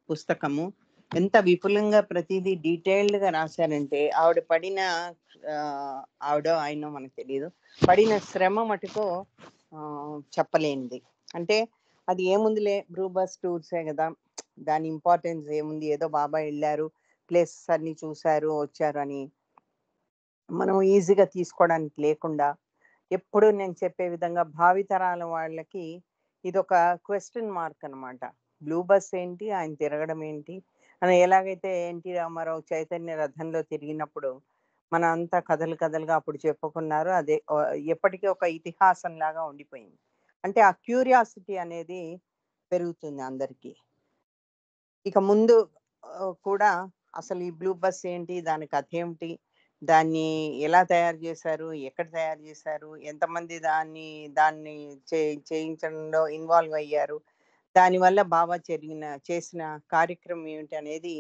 పుస్తకము ఎంత విపులంగా ప్రతిదీ డీటెయిల్డ్గా రాశారంటే ఆవిడ పడిన ఆవిడ ఆయన మనకు తెలియదు, పడిన శ్రమ మటుకు చెప్పలేనిది. అంటే అది ఏముందిలే, బ్రూబస్ టూర్సే కదా, దాని ఇంపార్టెన్స్ ఏముంది, ఏదో బాబా వెళ్ళారు, ప్లేసెస్ అన్ని చూశారు వచ్చారు అని మనం ఈజీగా తీసుకోవడానికి లేకుండా, ఎప్పుడు నేను చెప్పే విధంగా భావితరాల వాళ్ళకి ఇదొక క్వశ్చన్ మార్క్ అనమాట. బ్లూ బస్ ఏంటి, ఆయన తిరగడం ఏంటి అని. ఎలాగైతే ఎన్టీ రామారావు చైతన్య రథంలో తిరిగినప్పుడు మన అంతా కథలు కథలుగా అప్పుడు చెప్పుకున్నారు, అదే ఎప్పటికీ ఒక ఇతిహాసం లాగా ఉండిపోయింది. అంటే ఆ క్యూరియాసిటీ అనేది పెరుగుతుంది అందరికీ. ఇక ముందు కూడా అసలు ఈ బ్లూ బస్ ఏంటి, దాని కథ ఏమిటి, దాన్ని ఎలా తయారు చేశారు, ఎక్కడ తయారు చేశారు, ఎంతమంది దాన్ని చేయించడంలో ఇన్వాల్వ్ అయ్యారు, దానివల్ల బాబా చేసిన కార్యక్రమం ఏమిటి అనేది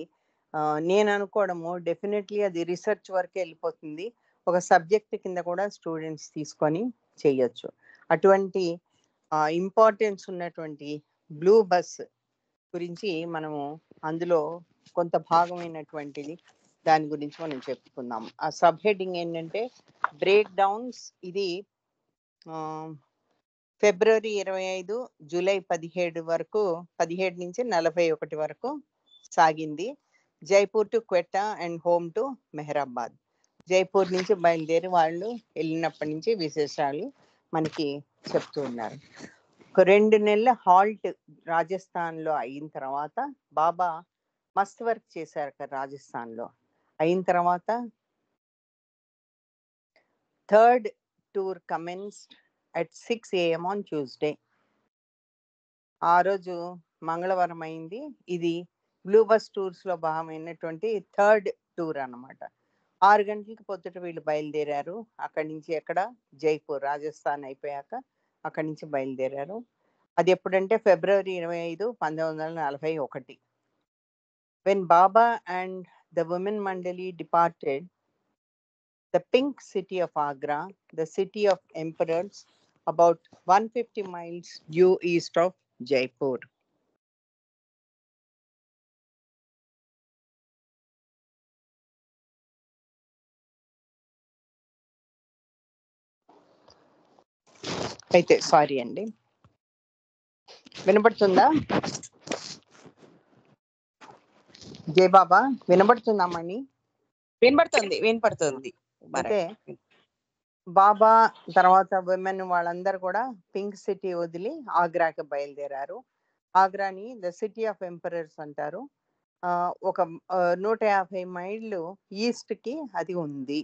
నేను అనుకోవడము డెఫినెట్లీ అది రీసెర్చ్ వరకే వెళ్ళిపోతుంది. ఒక సబ్జెక్ట్ కింద కూడా స్టూడెంట్స్ తీసుకొని చేయొచ్చు. అటువంటి ఇంపార్టెన్స్ ఉన్నటువంటి బ్లూ బస్ గురించి మనము అందులో కొంత భాగమైనటువంటిది దాని గురించి మనం చెప్పుకుందాం. ఆ సబ్ హెడ్డింగ్ ఏంటంటే బ్రేక్ డౌన్స్. ఇది ఫిబ్రవరి 25 జూలై 17 వరకు, 17 నుంచి 41 వరకు సాగింది. Jaipur to Quetta and home to Mehrabad. Jaipur నుంచి బయలుదేరి వాళ్ళు వెళ్ళినప్పటి నుంచి విశేషాలు మనకి చెప్తూ ఉన్నారు. ఒక 2 నెలల హాల్ట్ రాజస్థాన్లో అయిన తర్వాత బాబా మస్త్ వర్క్ చేశారు కదా రాజస్థాన్లో. అయిన తర్వాత third tour commenced at 6 AM on Tuesday. ఆ రోజు మంగళవారం అయింది. ఇది బ్లూ బస్ టూర్స్లో భాగమైనటువంటి థర్డ్ టూర్ అన్నమాట. 6 గంటలకు పొద్దుట వీళ్ళు బయలుదేరారు. అక్కడి నుంచి ఎక్కడ, జైపూర్, రాజస్థాన్ అయిపోయాక అక్కడి నుంచి బయలుదేరారు. అది ఎప్పుడంటే ఫిబ్రవరి 25, 1941. When Baba and the women Mandali departed the pink city of Agra, the city of emperors, about 150 miles due east of Jaipur. అయితే సారీ అండి, వినపడుతుందా జై బాబా? వినపడుతుందా మణి? వినపడుతుంది. అయితే బాబా తర్వాత విమెన్ వాళ్ళందరూ కూడా పింక్ సిటీ వదిలి ఆగ్రాకి బయలుదేరారు. ఆగ్రాని ద సిటీ ఆఫ్ ఎంపరర్స్ అంటారు. ఒక 150 మైళ్ళు ఈస్ట్కి అది ఉంది.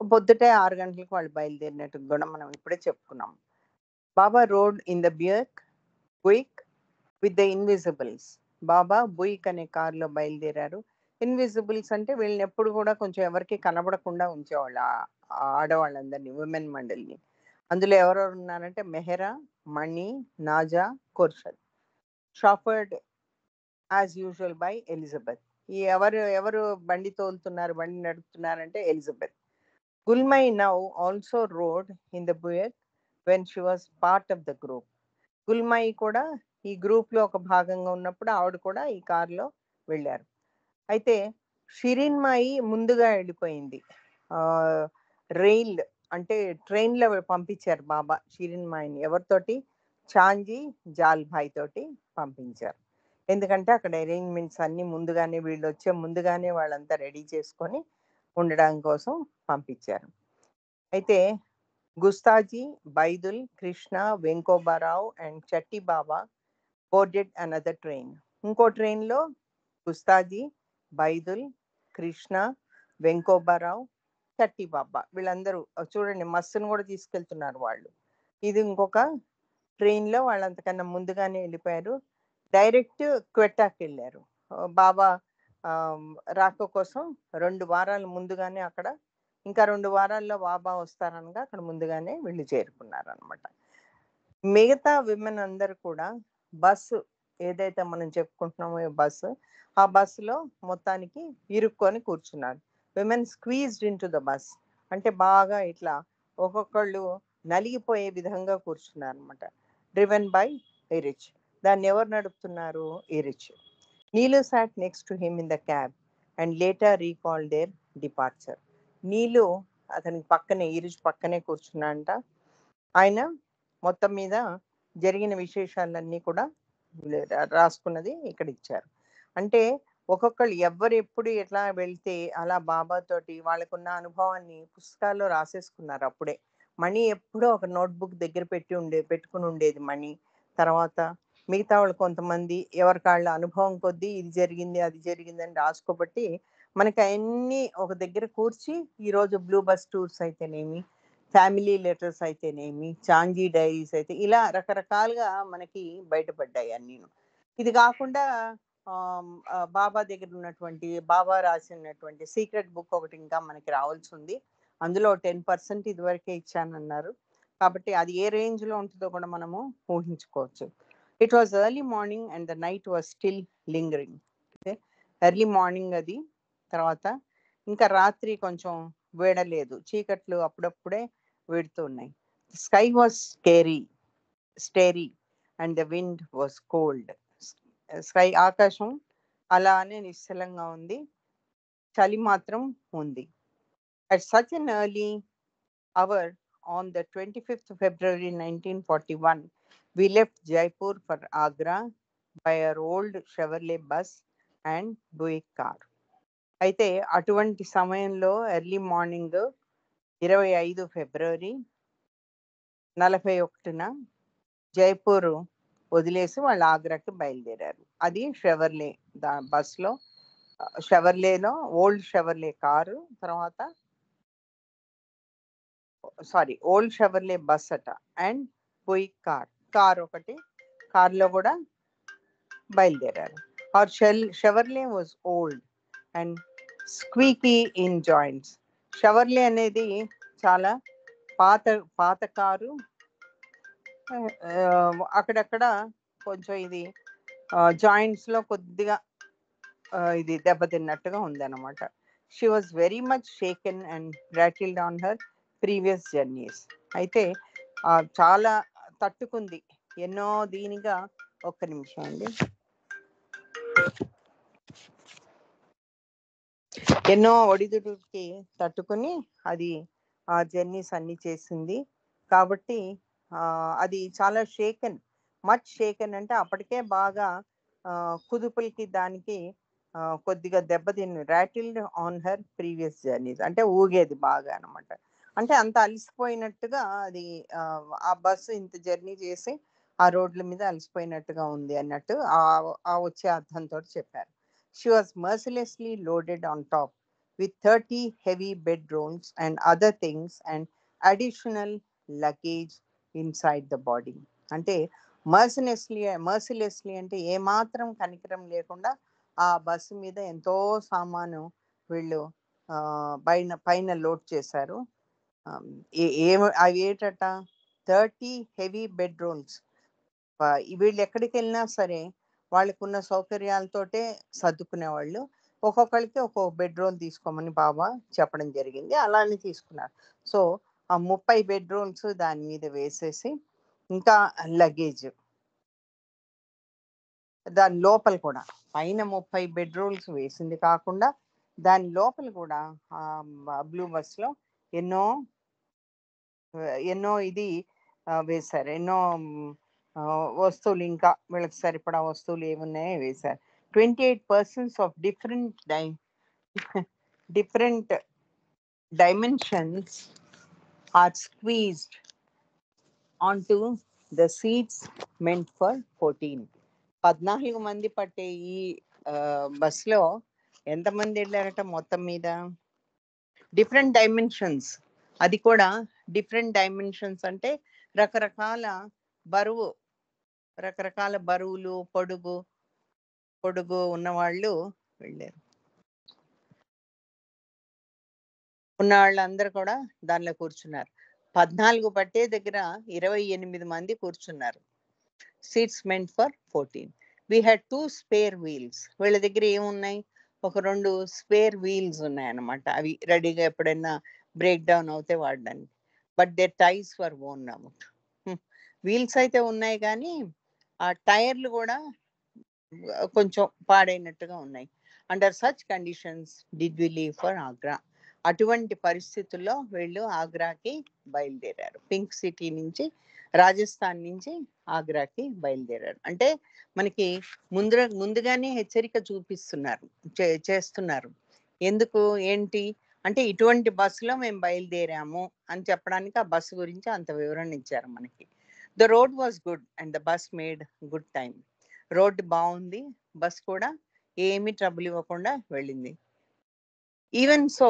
పొద్దుటే 6 గంటలకు వాళ్ళు బయలుదేరినట్టు కూడా మనం ఇప్పుడే చెప్పుకున్నాం. Baba rode in the Buick with the Invisibles. Baba Buick అనే కారులో బయలుదేరారు. ఇన్విజిబుల్స్ అంటే వీళ్ళని ఎప్పుడు కూడా కొంచెం ఎవరికి కనబడకుండా ఉంచేవాళ్ళు ఆడవాళ్ళందరినీ, ఉమెన్ మండలిని. అందులో ఎవరెవరు ఉన్నారంటే Mehra, Mani, Naja, Khurshid. Chauffeured as usual by Elizabeth. ఈ ఎవరు బండి నడుపుతున్నారంటే Elizabeth. Gulmai now also rode in the Buick when she was part of the group. Gulmai కూడా ఈ గ్రూప్లో ఒక భాగంగా ఉన్నప్పుడు ఆవిడ కూడా ఈ కారులో వెళ్ళారు. అయితే షిరిన్మాయి ముందుగా వెళ్ళిపోయింది. రైల్ అంటే ట్రైన్లో పంపించారు బాబా షిరిన్మాయిని. ఎవరితోటి? చాంజీ జాల్భాయ్ తోటి పంపించారు. ఎందుకంటే అక్కడ అరేంజ్మెంట్స్ అన్నీ ముందుగానే, వీళ్ళు వచ్చే ముందుగానే వాళ్ళంతా రెడీ చేసుకొని ఉండడం కోసం పంపించారు. అయితే Gustaji, Baidul, Krishna, Venkobarao and Chatti Baba boarded another train. ఇంకో ట్రైన్లో గుస్తాజీ, బైదుల్, కృష్ణ, వెంకోబారావు, చట్టి బాబా వీళ్ళందరూ చూడండి, మస్సును కూడా తీసుకెళ్తున్నారు వాళ్ళు. ఇది ఇంకొక ట్రైన్లో వాళ్ళంతకన్నా ముందుగానే వెళ్ళిపోయారు. డైరెక్ట్ క్వెట్టాకి వెళ్ళారు. బాబా రాక కోసం 2 వారాలు ముందుగానే అక్కడ, ఇంకా 2 వారాల్లో బాబా వస్తారనగా అక్కడ ముందుగానే వీళ్ళు చేరుకున్నారు అనమాట. మిగతా విమెన్ అందరూ కూడా బస్సు ఏదైతే మనం చెప్పుకుంటున్నామో బస్సు, ఆ బస్సులో మొత్తానికి ఇరుక్కొని కూర్చున్నారు. Women squeezed in to the bus అంటే బాగా ఇట్లా ఒక్కొక్కళ్ళు నలిగిపోయే విధంగా కూర్చున్నారు అనమాట. Driven by Erich. దాన్ని ఎవరు నడుపుతున్నారు? Erich. Neelu sat next to him in the cab and later recalled their departure. నీలు అతనికి పక్కనే ఈరుజు పక్కనే కూర్చున్నాడంట. ఆయన మొత్తం మీద జరిగిన విశేషాలన్నీ కూడా రాసుకున్నది ఇక్కడ ఇచ్చారు. అంటే ఒక్కొక్కళ్ళు ఎవరు ఎప్పుడు ఎట్లా వెళ్తే అలా బాబాతోటి వాళ్ళకున్న అనుభవాన్ని పుస్తకాల్లో రాసేసుకున్నారు అప్పుడే. మణి ఎప్పుడో ఒక నోట్బుక్ దగ్గర పెట్టుకుని ఉండేది మణి. తర్వాత మిగతా వాళ్ళు కొంతమంది ఎవరికాళ్ళ అనుభవం కొద్దీ ఇది జరిగింది అది జరిగింది అని రాసుకోబట్టి మనకి అవన్నీ ఒక దగ్గర కూర్చి ఈరోజు బ్లూ బస్ టూర్స్ అయితేనేమి, ఫ్యామిలీ లెటర్స్ అయితేనేమి, చాంజీ డైరీస్ అయితే ఇలా రకరకాలుగా మనకి బయటపడ్డాయి అన్నీ. ఇది కాకుండా బాబా దగ్గర ఉన్నటువంటి బాబా రాసినటువంటి సీక్రెట్ బుక్ ఒకటి ఇంకా మనకి రావాల్సి ఉంది. అందులో 10% ఇదివరకే ఇచ్చానన్నారు. కాబట్టి అది ఏ రేంజ్లో ఉంటుందో కూడా మనము ఊహించుకోవచ్చు. It was early morning and the night was still lingering. Early morning అది, తర్వాత ఇంకా రాత్రి కొంచెం వేడలేదు, చీకట్లు అప్పుడప్పుడే వేడుతున్నాయి. Sky was starry and the wind was cold. Sky ఆకాశం అలానే నిశ్చలంగా ఉంది, చలి మాత్రం ఉంది. At such an early hour on the 25th February 1941, we left Jaipur for Agra by our old Chevrolet bus and Buick car. అయితే అటువంటి సమయంలో ఎర్లీ మార్నింగ్ 25 ఫిబ్రవరి 41న జైపూర్ వదిలేసి వాళ్ళు ఆగ్రాకి బయలుదేరారు. అది షెవర్లే బస్లో, షెవర్లేలో ఓల్డ్ షెవర్లే కారు, తర్వాత ఓల్డ్ షెవర్లే బస్ అట, అండ్ బుయిక్ కార్ ఒకటి, కార్లో కూడా బయలుదేరారు. Our Chevrolet was old and squeaky in joints. Chevrolet అనేది చాలా పాత కారు, అక్కడక్కడ కొంచెం ఇది జాయింట్స్లో కొద్దిగా ఇది దెబ్బతిన్నట్టుగా ఉందన్నమాట. She was very much shaken and rattled on her previous journeys. అయితే చాలా తట్టుకుంది ఎన్నో దీనిగా. ఒక్క నిమిషం అండి. ఎన్నో ఒడిదుడుకి తట్టుకుని అది ఆ జర్నీస్ అన్ని చేసింది. కాబట్టి అది చాలా మచ్ షేకెన్ అంటే అప్పటికే బాగా కుదుపులకి దానికి కొద్దిగా దెబ్బతిని, రాటిల్డ్ ఆన్ హర్ ప్రీవియస్ జర్నీస్ అంటే ఊగేది బాగా అనమాట. అంటే అంత అలసిపోయినట్టుగా అది ఆ బస్సు ఇంత జర్నీ చేసి ఆ రోడ్ల మీద అలసిపోయినట్టుగా ఉంది అన్నట్టు ఆ వచ్చే అర్థంతో చెప్పారు. She was mercilessly loaded on top with 30 heavy bedrolls and other things and additional luggage inside the body. అంటే మర్సిలెస్లీ అంటే ఏమాత్రం కనికరం లేకుండా ఆ బస్సు మీద ఎంతో సామాను వీళ్ళు పైన లోడ్ చేశారు. అవి ఏంటట, 30 హెవీ బెడ్రూమ్స్. వీళ్ళు ఎక్కడికి వెళ్ళినా సరే వాళ్ళకున్న సౌకర్యాలతోటే సర్దుకునేవాళ్ళు. ఒక్కొక్కరికి ఒక్కొక్క బెడ్రూమ్ తీసుకోమని బాబా చెప్పడం జరిగింది. అలానే తీసుకున్నారు. సో ఆ 30 బెడ్రూమ్స్ దాని మీద వేసేసి, ఇంకా లగేజ్ దాని లోపల కూడా, పైన 30 బెడ్రూమ్స్ వేసింది కాకుండా దాని లోపల కూడా బ్లూ బస్లో ఎన్నో ఇది వేశారు. ఎన్నో వస్తువులు, ఇంకా వీళ్ళకి సరిపడా వస్తువులు ఏమున్నాయో వేశారు. 28 persons of different dimensions are squeezed onto the seats meant for 14. 14 మంది పట్టే ఈ బస్లో ఎంతమంది వెళ్ళారట మొత్తం మీద? Different dimensions. అది కూడా డిఫరెంట్ డైమెన్షన్స్ అంటే రకరకాల బరువులు, పొడుగు ఉన్నవాళ్ళు వెళ్ళారు. ఉన్న వాళ్ళందరూ కూడా దానిలో కూర్చున్నారు. 14 పట్టే దగ్గర 28 మంది కూర్చున్నారు. Seats meant for 14. We had 2 spare wheels. వీళ్ళ దగ్గర ఏమున్నాయి, ఒక 2 స్పేర్ వీల్స్ ఉన్నాయన్నమాట. అవి రెడీగా ఎప్పుడైనా బ్రేక్ డౌన్ అవుతే వాడడానికి. But the tyres were worn out. Wheels అయితే ఉన్నాయి కానీ ఆ టైర్లు కూడా కొంచెం పాడైనట్టుగా ఉన్నాయి. Under such conditions did we leave for Agra. అటువంటి పరిస్థితుల్లో వీళ్ళు ఆగ్రాకి బయలుదేరారు. పింక్ సిటీ నుంచి, రాజస్థాన్ నుంచి ఆగ్రాకి బయలుదేరారు. అంటే మనకి ముందుగానే హెచ్చరిక చూపిస్తున్నారు, చేస్తున్నారు. ఎందుకు ఏంటి అంటే ఇటువంటి బస్సులో మేము బయలుదేరాము అని చెప్పడానికి ఆ బస్సు గురించి అంత వివరణ ఇచ్చారు మనకి. The road was good and the bus made good time. Road బాగుంది, బస్ కూడా ఏమీ ట్రబుల్ ఇవ్వకుండా వెళ్ళింది. Even so,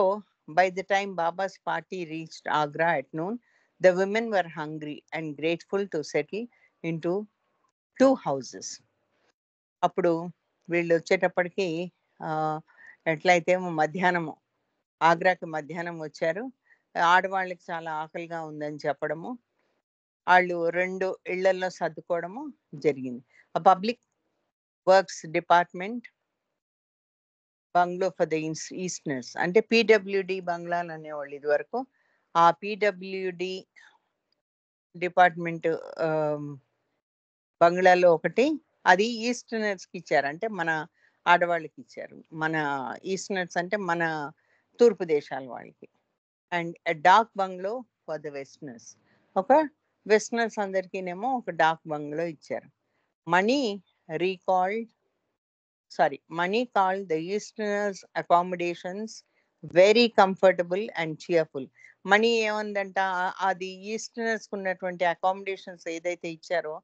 by the time babas party reached Agra at noon, the women were hungry and grateful to settle into 2 houses. అప్పుడు వీళ్ళు వచ్చేటప్పటికి ఎట్లయితే మధ్యాహ్నము ఆగ్రాకి మధ్యాహ్నం వచ్చారు. ఆడవాళ్ళకి చాలా ఆకలిగా ఉందని చెప్పడము, వాళ్ళు 2 ఇళ్లల్లో సర్దుకోవడము జరిగింది. ఆ public works department bungalow for the Easterners, అంటే పీడబ్ల్యూడి బంగ్లాలు అనేవాళ్ళు ఇదివరకు. ఆ పీడబ్ల్యూడి డిపార్ట్మెంట్ బంగ్లాలో ఒకటి, అది ఈస్టర్నర్స్కి ఇచ్చారు, అంటే మన ఆడవాళ్ళకి ఇచ్చారు. మన ఈస్టర్నర్స్ అంటే మన తూర్పు దేశాల వాళ్ళకి. And dak bungalow for the Westerners, ఒక వెస్టర్నర్స్ అందరికీనేమో ఒక డాక్ బంగ్లో ఇచ్చారు. Mani called the Easterners' accommodations very comfortable and cheerful. Mani ఏముందంట, అది ఈస్టర్నర్స్కి ఉన్నటువంటి అకామిడేషన్స్ ఏదైతే ఇచ్చారో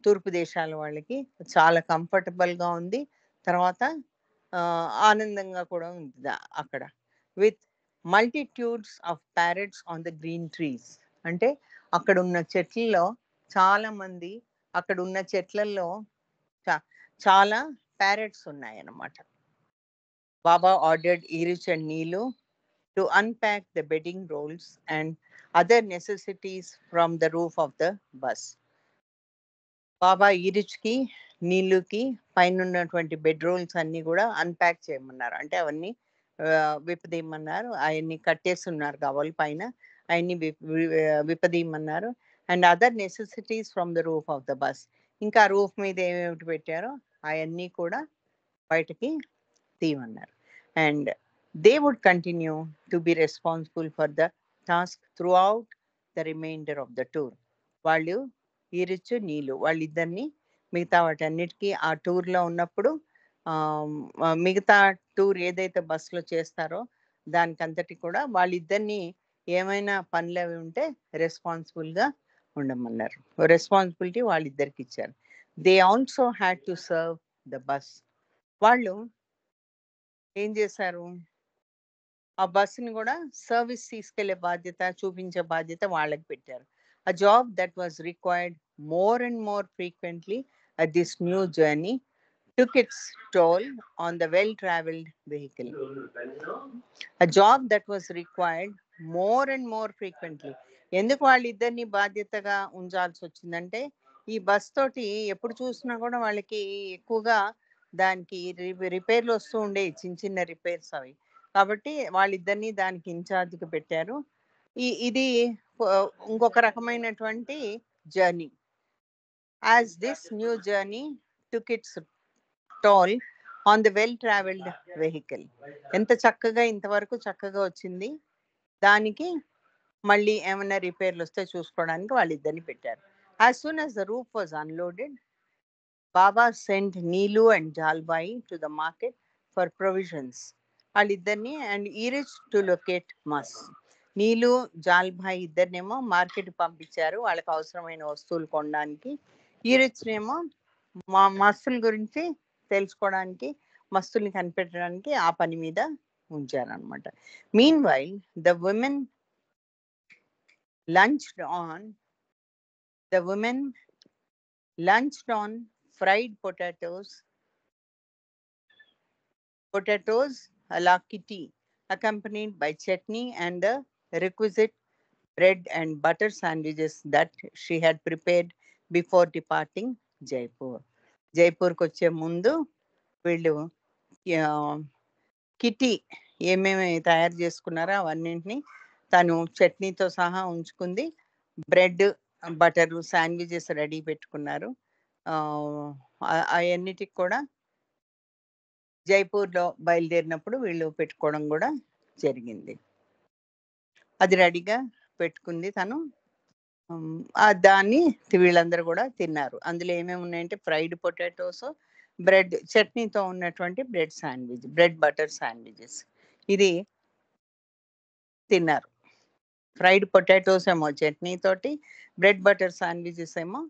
తూర్పు దేశాల వాళ్ళకి చాలా కంఫర్టబుల్గా ఉంది, తర్వాత ఆనందంగా కూడా ఉంది అక్కడ. With multitudes of parrots on the green trees, అంటే అక్కడ ఉన్న చెట్లలో చాలా మంది, అక్కడ ఉన్న చెట్లలో చాలా ప్యారెట్స్ ఉన్నాయన్నమాట. Baba ordered Irish and Neelu to unpack the bedding rolls and other necessities from the roof of the bus. బాబా ఈరిచ్కి నీళ్ళుకి పైన ఉన్నటువంటి బెడ్ రోల్స్ అన్ని కూడా అన్ప్యాక్ చేయమన్నారు, అంటే అవన్నీ విప్పదీయమన్నారు. అవన్నీ కట్టేసి ఉన్నారు కావాలి పైన, అవన్నీ విప్పదీయమన్నారు. And other necessities from the roof of the bus, ఇంకా రూఫ్ మీద ఏమేమిటి పెట్టారో అవన్నీ కూడా బయటకి తీయమన్నారు. And they would continue to be responsible for the task throughout the remainder of the tour. వాళ్ళు ఈరిచ్చు నీళ్ళు వాళ్ళిద్దరిని మిగతా వాటన్నిటికీ ఆ టూర్లో ఉన్నప్పుడు మిగతా టూర్ ఏదైతే బస్సులో చేస్తారో దానికంతటి కూడా వాళ్ళిద్దరిని ఏమైనా పనులు అవి ఉంటే రెస్పాన్సిబుల్గా ఉండమన్నారు. రెస్పాన్సిబిలిటీ వాళ్ళిద్దరికి ఇచ్చారు. They also had to serve the bus. వాళ్ళు ఏం చేశారు, ఆ బస్సుని కూడా సర్వీస్ తీసుకెళ్లే బాధ్యత, చూపించే బాధ్యత వాళ్ళకి పెట్టారు. A job that was required more and more frequently at this new journey took its toll on the well-traveled vehicle. A job that was required more and more frequently. ఎందుకు వాళ్ళిద్దరిని బాధ్యతగా ఉంచాల్సి వచ్చిందంటే, ఈ బస్ తోటి ఎప్పుడు చూసినా కూడా వాళ్ళకి ఎక్కువగా దానికి రిపేర్లు వస్తూ ఉండేవి, చిన్న చిన్న రిపేర్స్ అవి. కాబట్టి వాళ్ళిద్దరిని దానికి ఇన్ఛార్జ్కి పెట్టారు. ఇది ఇంకొక రకమైనటువంటి journey. As this new journey took its toll on the well travelled vehicle. ఎంత చక్కగా ఇంతవరకు చక్కగా వచ్చింది, దానికి మళ్ళీ ఏమైనా రిపేర్లు వస్తే చూసుకోవడానికి వాళ్ళిద్దరిని పెట్టారు. As soon as the roof was unloaded, Baba sent Nilu and Jalbhai to the market for provisions. వాళ్ళిద్దరిని and Eruch to locate masts. Nilu Jalbhai ఇద్దరినేమో మార్కెట్ పంపించారు వాళ్ళకి అవసరమైన వస్తువులు కొనడానికి. ఈరిచ్నేమో మస్తుల గురించి తెలుసుకోవడానికి, మస్తుల్ని కనిపెట్టడానికి ఆ పని మీద ఉంచారనమాట. Meanwhile the women lunched on fried potatoes a la kitty, accompanied by chutney and the requisite bread and butter sandwiches that she had prepared before departing Jaipur. జైపూర్కి వచ్చే ముందు వీళ్ళు కిటీ ఏమేమి తయారు చేసుకున్నారో అవన్నింటినీ తను చట్నీతో సహా ఉంచుకుంది. బ్రెడ్ బటరు శాండ్విచెస్ రెడీ పెట్టుకున్నారు. అవన్నిటికి కూడా జైపూర్లో బయలుదేరినప్పుడు వీళ్ళు పెట్టుకోవడం కూడా జరిగింది. అది రెడీగా పెట్టుకుంది తను. దాన్ని వీళ్ళందరూ కూడా తిన్నారు. అందులో ఏమేమి ఉన్నాయంటే ఫ్రైడ్ పొటాటోస్, బ్రెడ్ చట్నీతో ఉన్నటువంటి bread sandwich, bread butter sandwiches ఇది తిన్నారు. ఫ్రైడ్ పొటాటోస్ ఏమో చట్నీ తోటి, బ్రెడ్ బటర్ శాండ్విచెస్ ఏమో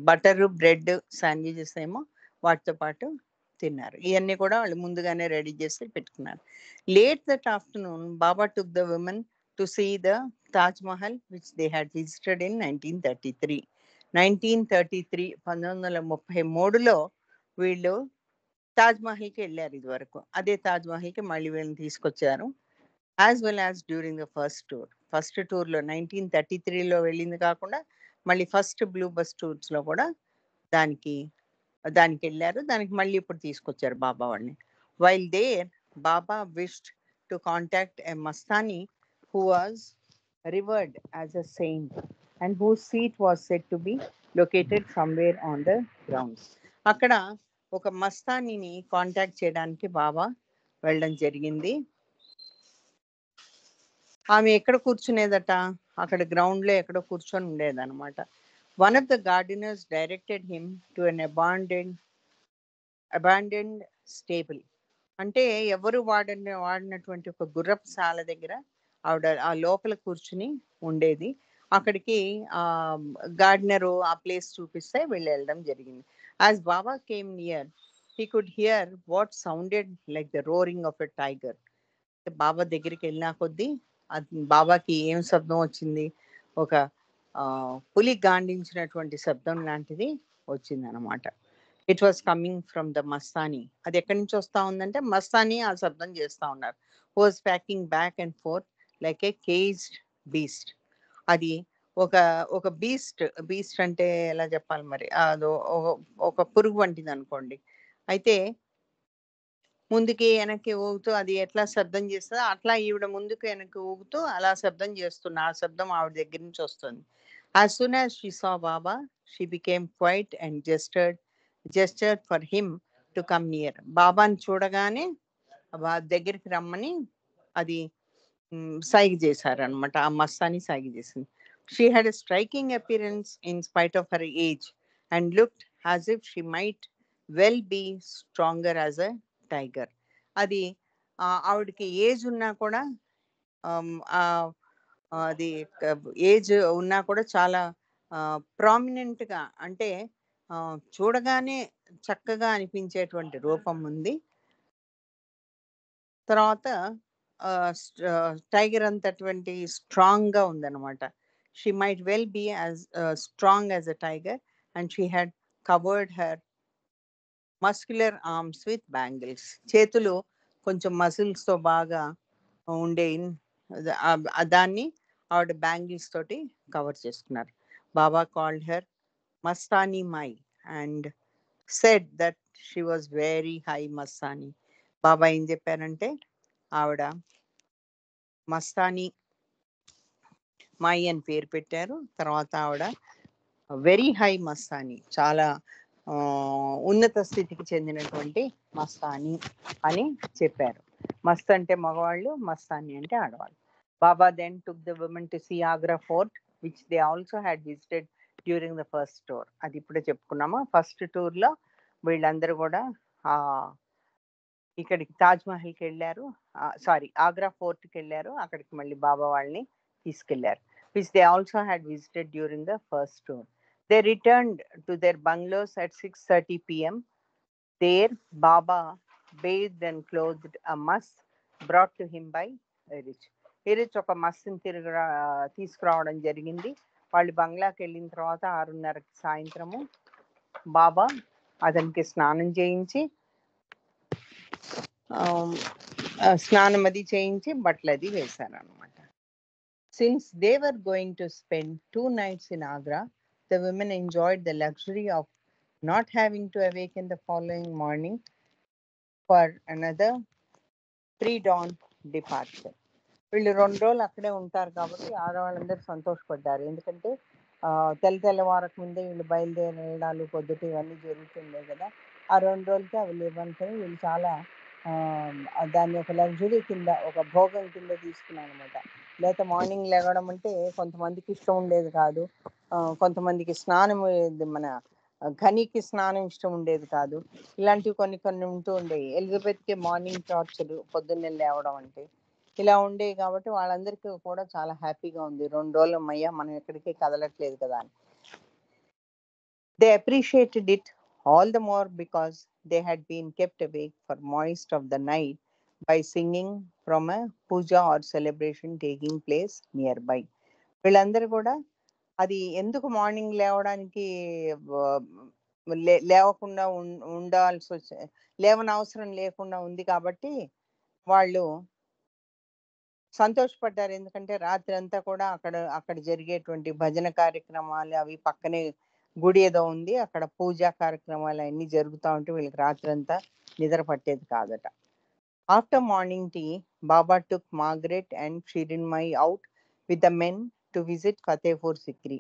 బటర్ బ్రెడ్ శాండ్విచెస్ ఏమో వాటితో పాటు తిన్నారు. ఇవన్నీ కూడా వాళ్ళు ముందుగానే రెడీ చేసి పెట్టుకున్నారు. Late that afternoon Baba took the women to see the Taj Mahal which they had visited in 1933. 1933లో వీళ్ళు తాజ్ మహల్కి వెళ్ళారు. ఇది వరకు అదే తాజ్ మహల్కి మళ్ళీ వీళ్ళని తీసుకొచ్చారు. As well as during the first టూర్లో 1933లో వెళ్ళింది కాకుండా మళ్ళీ ఫస్ట్ బ్లూ బస్ టూర్స్లో కూడా దానికి వెళ్ళారు. దానికి మళ్ళీ ఇప్పుడు తీసుకొచ్చారు బాబా వాళ్ళని. While there Baba wished to contact a mastani who was revered as a saint and whose seat was said to be located somewhere on the grounds. అక్కడ ఒక మస్తానీని కాంటాక్ట్ చేయడానికి బాబా వెళ్ళడం జరిగింది. ఆమె ఎక్కడ కూర్చునేదట, అక్కడ గ్రౌండ్లో ఎక్కడో కూర్చొని ఉండేదన్నమాట. One of the gardeners directed him to an abandoned stable. అంటే ఎవరు వాడినటువంటి ఒక గుర్రపు శాల దగ్గర ఆవిడ ఆ లోపల కూర్చుని ఉండేది. అక్కడికి గార్డెనరు ఆ ప్లేస్ చూపిస్తే వెళ్ళడం జరిగింది. As Baba came near he could hear what sounded like the roaring of a tiger. Baba దగ్గరికి వెళ్ళిన కొద్దీ బాబాకి ఏం శబ్దం వచ్చింది, ఒక పులి గాండించినటువంటి శబ్దం లాంటిది వచ్చింది అనమాట. It was coming from the Mastani. అది ఎక్కడి నుంచి వస్తా ఉందంటే మస్తానీ ఆ శబ్దం చేస్తా ఉన్నారు. Was packing back and fourth like A caged beast. అది ఒక ఒక బీస్ట్ అంటే ఎలా చెప్పాలి మరి, అదో ఒక పురుగు వంటిది అనుకోండి. అయితే ముందుకి వెనక్కి ఊగుతూ అది ఎట్లా శబ్దం చేస్తుందో అట్లా ఈవిడ ముందుకు వెనక్కి ఊగుతూ అలా శబ్దం చేస్తున్న ఆ శబ్దం ఆవిడ దగ్గర నుంచి వస్తుంది. As soon as she saw Baba she became quiet and gestured for him to come near. బాబాని చూడగానే దగ్గరికి రమ్మని అది సైగ చేశారనమాట. ఆ మస్తాని సైగ చేసింది. She had a striking appearance in spite of her age and looked as if she might well be stronger as a tiger. అది ఆవిడకి ఏజ్ ఉన్నా కూడా అది ఏజ్ ఉన్నా కూడా చాలా ప్రామినెంట్గా, అంటే చూడగానే చక్కగా అనిపించేటువంటి రూపం ఉంది. తర్వాత టైగర్ అంతటువంటి స్ట్రాంగ్గా ఉందన్నమాట. She might well be as strong as a tiger and she had covered her muscular arms with bangles. చేతులు కొంచెం మసిల్స్తో బాగా ఉండే దాన్ని ఆవిడ బ్యాంగిల్స్ తోటి కవర్ చేసుకున్నారు. Baba called her mastani mai and said that she was very high mastani. Baba ఏం చెప్పారంటే ఆవిడ మస్తానీ మై అని పేరు పెట్టారు. తర్వాత ఆవిడ వెరీ హై మస్తానీ, చాలా ఉన్నత స్థితికి చెందినటువంటి మస్తానీ అని చెప్పారు. మస్త్ అంటే మగవాళ్ళు, మస్తానీ అంటే ఆడవాళ్ళు. Baba then took the women to see Agra fort which they also had visited during the first tour. అది ఇప్పుడే చెప్పుకున్నాము. ఫస్ట్ టూర్లో వీళ్ళందరూ కూడా ఇక్కడికి తాజ్ మహల్కి వెళ్ళారు, ఆగ్రా ఫోర్ట్కి వెళ్ళారు. అక్కడికి మళ్ళీ బాబా వాళ్ళని తీసుకెళ్లారు. Which they also had visited during the first tour. They returned to their bungalows at 6:30 p.m. There, Baba bathed and clothed a muss brought to him by Erich. Erich ఒక మస్సుని తీసుకురావడం జరిగింది. వాళ్ళు బంగ్లాకి వెళ్ళిన తర్వాత 6:30కి సాయంత్రము బాబా అతనికి స్నానం అది చేయించి బట్టలు అది వేశారనమాట. Since they were going to spend 2 nights in Agra, the women enjoyed the luxury of not having to awaken the following morning for another pre-dawn departure. వీళ్ళు 2 రోజులు అక్కడే ఉంటారు కాబట్టి ఆడవాళ్ళందరూ సంతోషపడ్డారు. ఎందుకంటే తెల్లవారకు ముందే వీళ్ళు బయలుదేరి వెళ్ళడాలు పొద్దుట ఇవన్నీ జరుగుతుండే కదా. ఆ 2 రోజులకి అవి లేవనుకొని వీళ్ళు చాలా దాన్ని ఒక లగ్జరీ కింద, ఒక భోగం కింద తీసుకున్నాను అనమాట. లేకపోతే మార్నింగ్ లేవడం అంటే కొంతమందికి ఇష్టం ఉండేది కాదు. కొంతమందికి స్నానం మన ఘనికి స్నానం ఇష్టం ఉండేది కాదు. ఇలాంటివి కొన్ని కొన్ని ఉంటూ ఉండేవి. ఎలిజబెత్కి మార్నింగ్ టార్చర్, పొద్దున్నే లేవడం అంటే ఇలా ఉండేవి. కాబట్టి వాళ్ళందరికీ కూడా చాలా హ్యాపీగా ఉంది. 2 రోజులు అమ్మయ్య మనం ఎక్కడికి కదలట్లేదు కదా అని. They appreciated it all the more because they had been kept awake for most of the night by singing from a puja or celebration taking place nearby. వీళ్ళందరూ కూడా అది ఎందుకు మార్నింగ్ లేవడానికి లేవకుండా ఉండాల్సి వచ్చే, లేవనవసరం లేకుండా ఉంది కాబట్టి వాళ్ళు సంతోషపడ్డారు. ఎందుకంటే రాత్రి అంతా కూడా అక్కడ జరిగేటువంటి భజన కార్యక్రమాలు అవి పక్కనే గుడి ఏదో ఉంది, అక్కడ పూజా కార్యక్రమాలు అన్నీ జరుగుతూ ఉంటే వీళ్ళకి రాత్రి అంతా నిద్ర పట్టేది కాదట. After morning tea Baba took Margaret and Shirinmai out with the men to visit Fatehpur Sikri.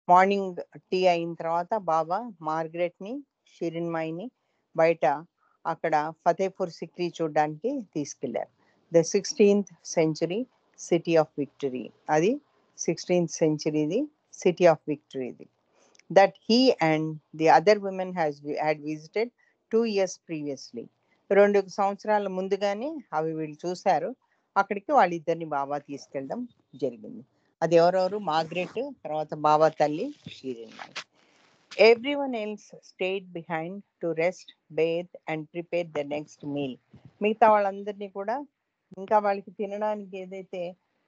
Morning tea అయిన తర్వాత బాబా మార్గరెట్ని, షిరిన్మయిని బయట అక్కడ ఫతేపూర్ సిక్రీ చూడడానికి తీసుకెళ్లారు. The 16th century city of victory, అది 16th centuryది సిటీ ఆఫ్ విక్టరీది, that he and the other women had visited 2 years previously. 2 సంవత్సరాల ముందుగానే అవి వీళ్ళు చూశారు. అక్కడికి వాళ్ళిద్దరిని బాబా తీసుకెళ్ళడం జరిగింది. అది ఎవరెవరు? మార్గరెట్, తర్వాత బాబా తల్లి Shirinmai. Everyone else stayed behind to rest, bathe and prepare the next meal. మిగతా వాళ్ళందరినీ కూడా ఇంకా వాళ్ళకి తినడానికి ఏదైతే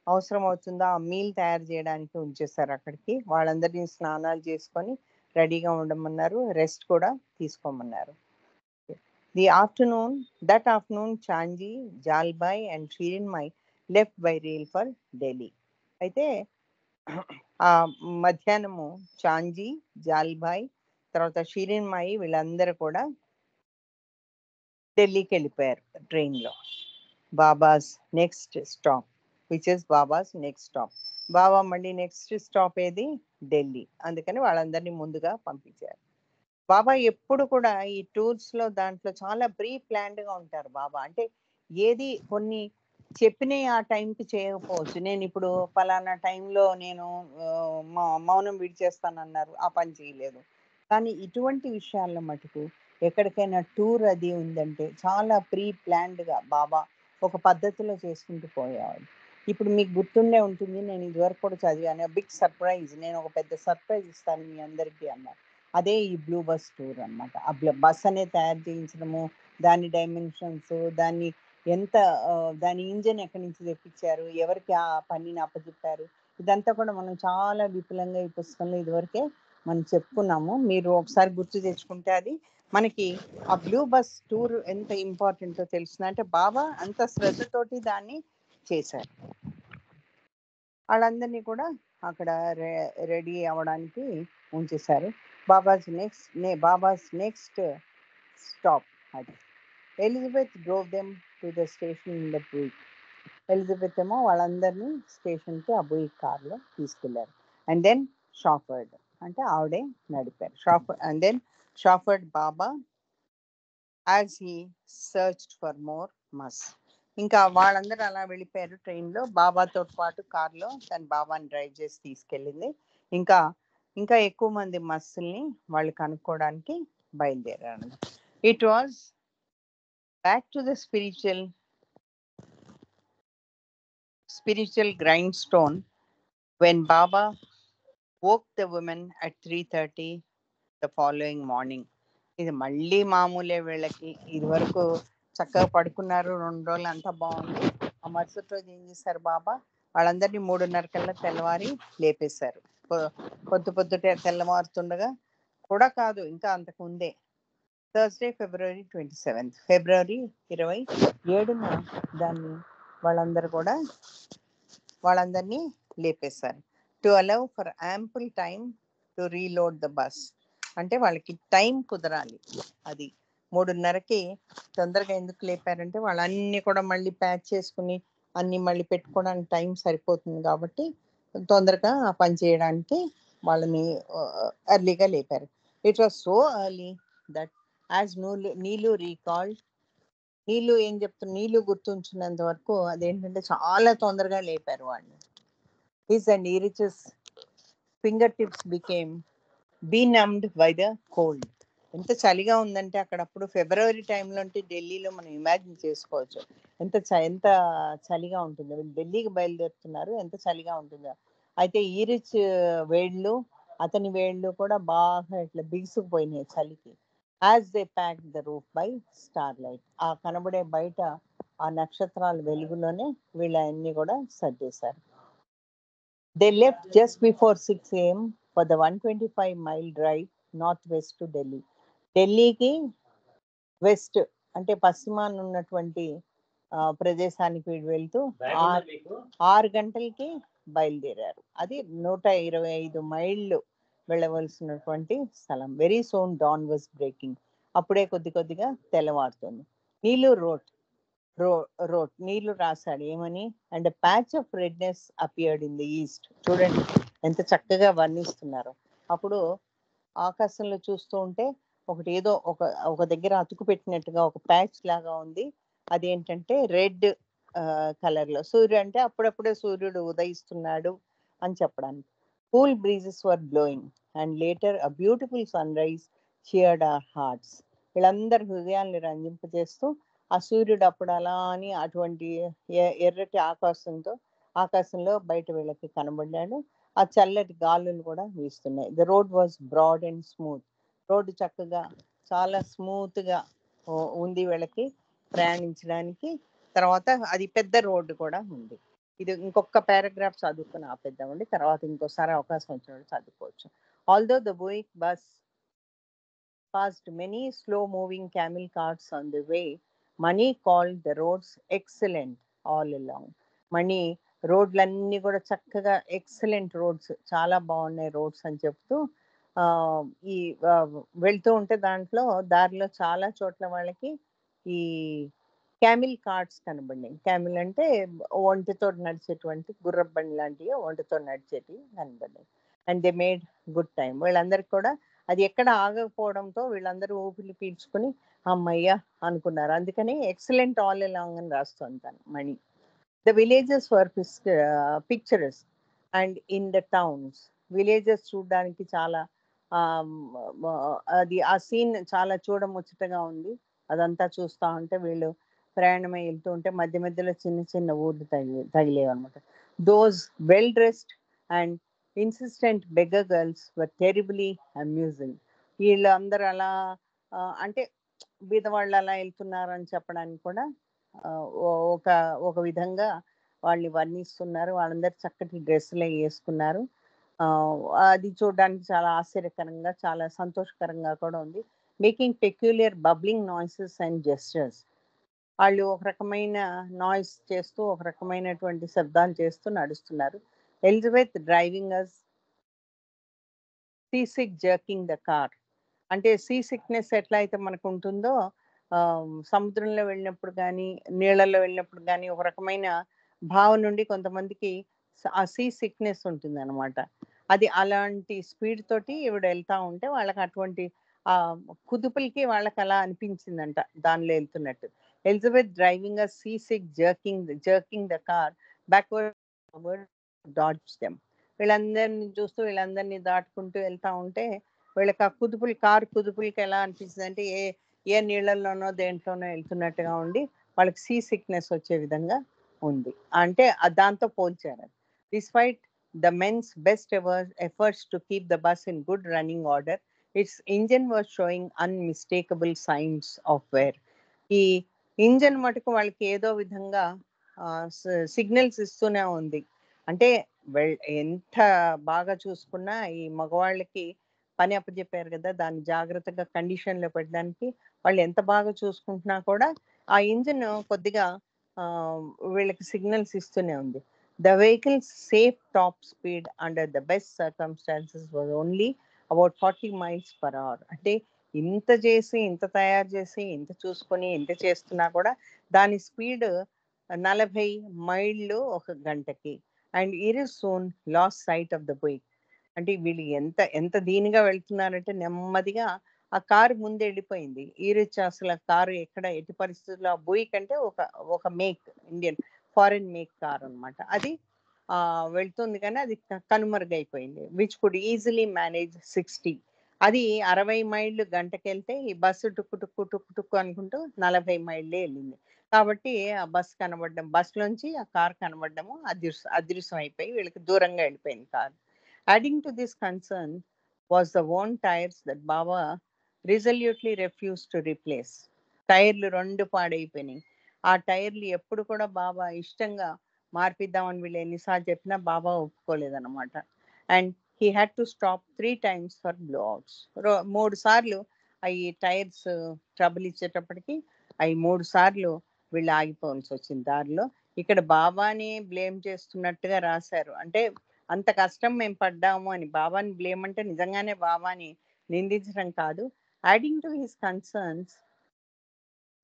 అవసరం అవుతుందో ఆ మీల్ తయారు చేయడానికి ఉంచేస్తారు అక్కడికి. వాళ్ళందరినీ స్నానాలు చేసుకొని రెడీగా ఉండమన్నారు, రెస్ట్ కూడా తీసుకోమన్నారు. That afternoon, Chanji, Jalbai and Shirinmai left by rail for Delhi. అయితే ఆ మధ్యాహ్నము చాంజీ, జాల్బాయ్, తర్వాత షిరిన్మయి వీళ్ళందరూ కూడా ఢిల్లీకి వెళ్ళిపోయారు ట్రైన్లో. Baba's next stop, which is Baba's next stop. Baba మళ్ళీ నెక్స్ట్ స్టాప్ ఏది? ఢిల్లీ. అందుకని వాళ్ళందరినీ ముందుగా పంపించారు. బాబా ఎప్పుడు కూడా ఈ టూర్స్లో దాంట్లో చాలా ప్రీ ప్లాన్డ్గా ఉంటారు బాబా. అంటే ఏది కొన్ని చెప్పినవి ఆ టైంకి చేయకపోవచ్చు. నేను ఇప్పుడు ఫలానా టైంలో నేను మౌనం విడిచేస్తానన్నారు, ఆ పని చేయలేదు. కానీ ఇటువంటి విషయాల్లో మటుకు ఎక్కడికైనా టూర్ అది ఉందంటే చాలా ప్రీ ప్లాన్డ్గా బాబా ఒక పద్ధతిలో చేసుకుంటూ పోయేవాడు. ఇప్పుడు మీకు గుర్తుండే ఉంటుంది, నేను ఇదివరకు కూడా చదివాను, బిగ్ సర్ప్రైజ్, నేను ఒక పెద్ద సర్ప్రైజ్ ఇస్తాను మీ అందరికీ అన్నారు. అదే ఈ బ్లూ బస్ టూర్ అనమాట. ఆ బస్ అనేది తయారు చేయించడము, దాని డైమెన్షన్స్, దాన్ని ఎంత దాని ఇంజన్ ఎక్కడి నుంచి తెప్పించారు, ఎవరికి ఆ పనిని అప్పచెప్పారు, ఇదంతా కూడా మనం చాలా విపులంగా ఈ పుస్తకంలో ఇదివరకే మనం చెప్పుకున్నాము. మీరు ఒకసారి గుర్తు తెచ్చుకుంటే అది మనకి ఆ బ్లూ బస్ టూర్ ఎంత ఇంపార్టెంటో తెలుస్తుంది. అంటే బాబా అంత శ్రద్ధతోటి దాన్ని చేశారు. వాళ్ళందరినీ కూడా అక్కడ రెడీ అవ్వడానికి ఉంచేశారు. బాబాస్ నెక్స్ట్ స్టాప్ అది. Elizabeth drove them to the station in the Buick. Elizabeth ఏమో వాళ్ళందరినీ స్టేషన్కి ఆ బుయిక్ కార్లో తీసుకెళ్లారు. అండ్ దెన్ షాఫర్డ్, అంటే ఆవిడే నడిపారు. And then chauffeured Baba as he searched for more masts. ఇంకా వాళ్ళందరూ అలా వెళ్ళిపోయారు ట్రైన్లో. బాబాతో పాటు కార్లో తను బాబాని డ్రైవ్ చేసి తీసుకెళ్ళింది. ఇంకా ఇంకా ఎక్కువ మంది మస్సుల్ని వాళ్ళు కనుక్కోవడానికి బయలుదేరారు. It was back to the spiritual grindstone when Baba woke the women at 3:30 the following morning. ఇది మళ్ళీ మామూలే వీళ్ళకి. ఇది వరకు చక్కగా పడుకున్నారు 2 రోజులు, అంతా బాగుంది. ఆ మరుసటి రోజు ఏం చేశారు బాబా? వాళ్ళందరినీ 3:30 కల్లా తెల్లవారి లేపేశారు. పొద్దుటే తెల్లవారుతుండగా కూడా కాదు, ఇంకా అంతకు ముందే, థర్స్డే ఫిబ్రవరి 27th, ఫిబ్రవరి 27న దాన్ని వాళ్ళందరినీ లేపేశారు. To allow for ample time to reload the bus. అంటే వాళ్ళకి టైం కుదరాలి. అది 3:30కి తొందరగా ఎందుకు లేపారంటే వాళ్ళన్నీ కూడా మళ్ళీ ప్యాక్ చేసుకుని అన్ని మళ్ళీ పెట్టుకోవడానికి టైం సరిపోతుంది కాబట్టి తొందరగా ఆ పని చేయడానికి వాళ్ళని ఎర్లీగా లేపారు. It was so early that as Nilu recalled, నీళ్ళు ఏం చెప్తున్నా, నీళ్ళు గుర్తుంచున్నంత వరకు అదేంటంటే చాలా తొందరగా లేపారు వాళ్ళు. His and Eruch's fingertips became benumbed by the cold. ఎంత చలిగా ఉందంటే అక్కడప్పుడు ఫిబ్రవరి టైంలో అంటే ఢిల్లీలో మనం ఇమాజిన్ చేసుకోవచ్చు ఎంత చలిగా ఉంటుందో. వీళ్ళు ఢిల్లీకి బయలుదేరుతున్నారు, ఎంత చలిగా ఉంటుందో. అయితే ఈరిచ్ వేళ్ళు, అతని వేళ్ళు కూడా బాగా ఇట్లా బిగుసుకుపోయినాయి చలికి. As they pack the roof by star light, ఆ కనబడే బయట ఆ నక్షత్రాల వెలుగులోనే వీళ్ళన్నీ కూడా సర్దేశారు. They left just before 6 a.m. for the 125-mile drive northwest to Delhi. ఢిల్లీకి వెస్ట్ అంటే పశ్చిమాన ఉన్నటువంటి ప్రదేశానికి వీళ్ళు వెళ్తూ 6 గంటలకి బయలుదేరారు. అది 125 మైళ్ళు వెళ్ళవలసినటువంటి స్థలం. Very soon dawn was breaking, అప్పుడే కొద్ది కొద్దిగా తెల్లవారుతుంది. నీళ్ళు రోట్ నీళ్లు రాశాడు ఏమని, and patch of redness appeared in the east. చూడండి ఎంత చక్కగా వర్ణిస్తున్నారు. అప్పుడు ఆకాశంలో చూస్తూ ఉంటే ఒకటి ఏదో ఒక దగ్గర అతుకు పెట్టినట్టుగా ఒక ప్యాచ్ లాగా ఉంది. అదేంటంటే రెడ్ కలర్ లో. సూర్యుడు అంటే అప్పుడప్పుడే సూర్యుడు ఉదయిస్తున్నాడు అని చెప్పడానికి. Cool breezes were blowing and later a beautiful sunrise cheered our hearts. వీళ్ళందరి హృదయాన్ని రంజింపజేస్తూ ఆ సూర్యుడు అప్పుడు అలా అని అటువంటి ఎర్రటి ఆకాశంలో బయట వీళ్ళకి కనబడ్డాడు. ఆ చల్లటి గాలులు కూడా వీస్తున్నాయి. The road was broad and smooth. Road చక్కగా చాలా స్మూత్ గా ఉంది వీళ్ళకి ప్రయాణించడానికి. తర్వాత అది పెద్ద రోడ్డు కూడా ఉంది. ఇది ఇంకొక పారాగ్రాఫ్ చదువుకుని ఆపేద్దామండి, తర్వాత ఇంకోసారి అవకాశం వచ్చినప్పుడు చదువుకోవచ్చు. Although the Buick bus passed many slow-moving camel carts on the way, Mani called the roads excellent all along. Mani రోడ్లన్నీ కూడా చక్కగా ఎక్సలెంట్ రోడ్స్, చాలా బాగున్నాయి రోడ్స్ అని చెప్తూ ఈ వెళ్తూ ఉంటే దాంట్లో దారిలో చాలా చోట్ల వాళ్ళకి ఈ క్యామిల్ కార్ట్స్ కనబడినాయి. క్యామిల్ అంటే ఒంటితో నడిచేటువంటి గుర్రబండి లాంటివి, ఒంటితో నడిచేటివి కనబడినాయి. And they made good time. వీళ్ళందరికీ కూడా అది ఎక్కడ ఆగకపోవడంతో వీళ్ళందరూ ఊపిరి పీల్చుకుని అమ్మయ్య అనుకున్నారు. అందుకని ఎక్సలెంట్ ఆల్ అలాంగ్ అని రాస్తుంది తను Mani. The villages were picturesque and in the towns. Villages చూడడానికి చాలా అది ఆ సీన్ చాలా చూడముచ్చటగా ఉంది. అదంతా చూస్తూ ఉంటే వీళ్ళు ప్రయాణమై వెళ్తూ ఉంటే మధ్య మధ్యలో చిన్న చిన్న ఊర్లు తగిలేవు అనమాట. Those well dressed and insistent beggar girls were terribly amusing. వీళ్ళందరూ అలా అంటే బీదవాళ్ళు అలా వెళ్తున్నారు అని చెప్పడానికి కూడా ఒక ఒక విధంగా వాళ్ళని వర్ణిస్తున్నారు. వాళ్ళందరూ చక్కటి డ్రెస్సులు వేసుకున్నారు. అది చూడడానికి చాలా ఆశ్చర్యకరంగా, చాలా సంతోషకరంగా కూడా ఉంది. Making peculiar bubbling noises and gestures. వాళ్ళు ఒక రకమైన నాయిస్ చేస్తూ, ఒక రకమైనటువంటి శబ్దాలు చేస్తూ నడుస్తున్నారు. Elizabeth driving us sea sick jerking the car. అంటే సీ సిక్నెస్ ఎట్లా అయితే మనకు ఉంటుందో సముద్రంలో వెళ్ళినప్పుడు కానీ నీళ్ళల్లో వెళ్ళినప్పుడు కానీ ఒక రకమైన భావం నుండి కొంతమందికి ఆ సీ సిక్నెస్ ఉంటుంది అనమాట. అది అలాంటి స్పీడ్ తోటి ఈవిడ వెళ్తా ఉంటే వాళ్ళకి అటువంటి కుదుపులకి వాళ్ళకి అలా అనిపించిందంట దానిలో వెళ్తున్నట్టు. Elizabeth driving a sea sick jerking the car backward dodge them. వీళ్ళందరినీ చూస్తూ వీళ్ళందరినీ దాటుకుంటూ వెళ్తా ఉంటే వీళ్ళకి ఆ కారు కుదుపులకి ఎలా అనిపిస్తుంది అంటే ఏ నీళ్ళల్లోనో దేంట్లోనో వెళ్తున్నట్టుగా ఉండి వాళ్ళకి సీ సిక్నెస్ వచ్చే విధంగా ఉంది. అంటే దాంతో పోల్చారు. Despite the men's best efforts to keep the bus in good running order, its engine was showing unmistakable signs of wear. ఈ ఇంజన్ మటుకు వాళ్ళకి ఏదో విధంగా సిగ్నల్స్ ఇస్తూనే ఉంది. అంటే ఎంత బాగా చూసుకున్నా ఈ మగవాళ్ళకి పని అప్పచెప్పారు కదా, దాన్ని జాగ్రత్తగా కండిషన్లో పెట్టడానికి వాళ్ళు ఎంత బాగా చూసుకుంటున్నా కూడా ఆ ఇంజిన్ కొద్దిగా వీళ్ళకి సిగ్నల్స్ ఇస్తూనే ఉంది. The vehicles safe top speed under the best circumstances was only about 40 miles per hour. అంటే ఇంత చేసి, ఇంత తయారు చేసి, ఇంత చూసుకొని, ఇంత చేస్తున్నా కూడా దాని స్పీడ్ 40 మైళ్ళు ఒక గంటకి. And Iris soon lost sight of the Buick. అంటే వీళ్ళు ఎంత దీనిగా వెళ్తున్నారంటే నెమ్మదిగా ఆ కారు ముందు వెళ్ళిపోయింది. ఈరిచ్ అసలు ఆ కారు ఎక్కడ ఎట్టి పరిస్థితుల్లో ఆ బుయిక్ అంటే ఒక ఒక make Indian foreign make car అన్నమాట. అది వెళ్తుంది కానీ అది కనుమరుగైపోయింది. Which could easily manage 60. అది 60 మైళ్ళు గంటకెళ్తే ఈ బస్సు టుక్కు టుక్కు టుక్కు టుక్కు అనుకుంటూ 40 మైళ్ళే వెళ్ళింది. కాబట్టి ఆ బస్సులోంచి ఆ కార్ కనబడడము అదృశ్యం అయిపోయి వీళ్ళకి దూరంగా వెళ్ళిపోయింది car. Adding to this concern was the worn tires that Baba resolutely refused to replace. టైర్లు 2 పాడైపోయినాయి. ఆ టైర్లు ఎప్పుడు కూడా బాబా ఇష్టంగా మార్పిద్దామని వీళ్ళు ఎన్నిసార్లు చెప్పినా బాబా ఒప్పుకోలేదన్నమాట. And he had to stop 3 times for blowouts. 3 సార్లు ఈ టైర్స్ ట్రబుల్ ఇచ్చేటప్పటికి అవి 3 సార్లు వీళ్ళు ఆగిపోవాల్సి వచ్చింది దారిలో. ఇక్కడ బాబాని బ్లేమ్ చేస్తున్నట్టుగా రాశారు. అంటే అంత కష్టం మేము పడ్డాము అని బాబాని బ్లేమ్ అంటే నిజంగానే బాబాని నిందించడం కాదు. Adding to his concerns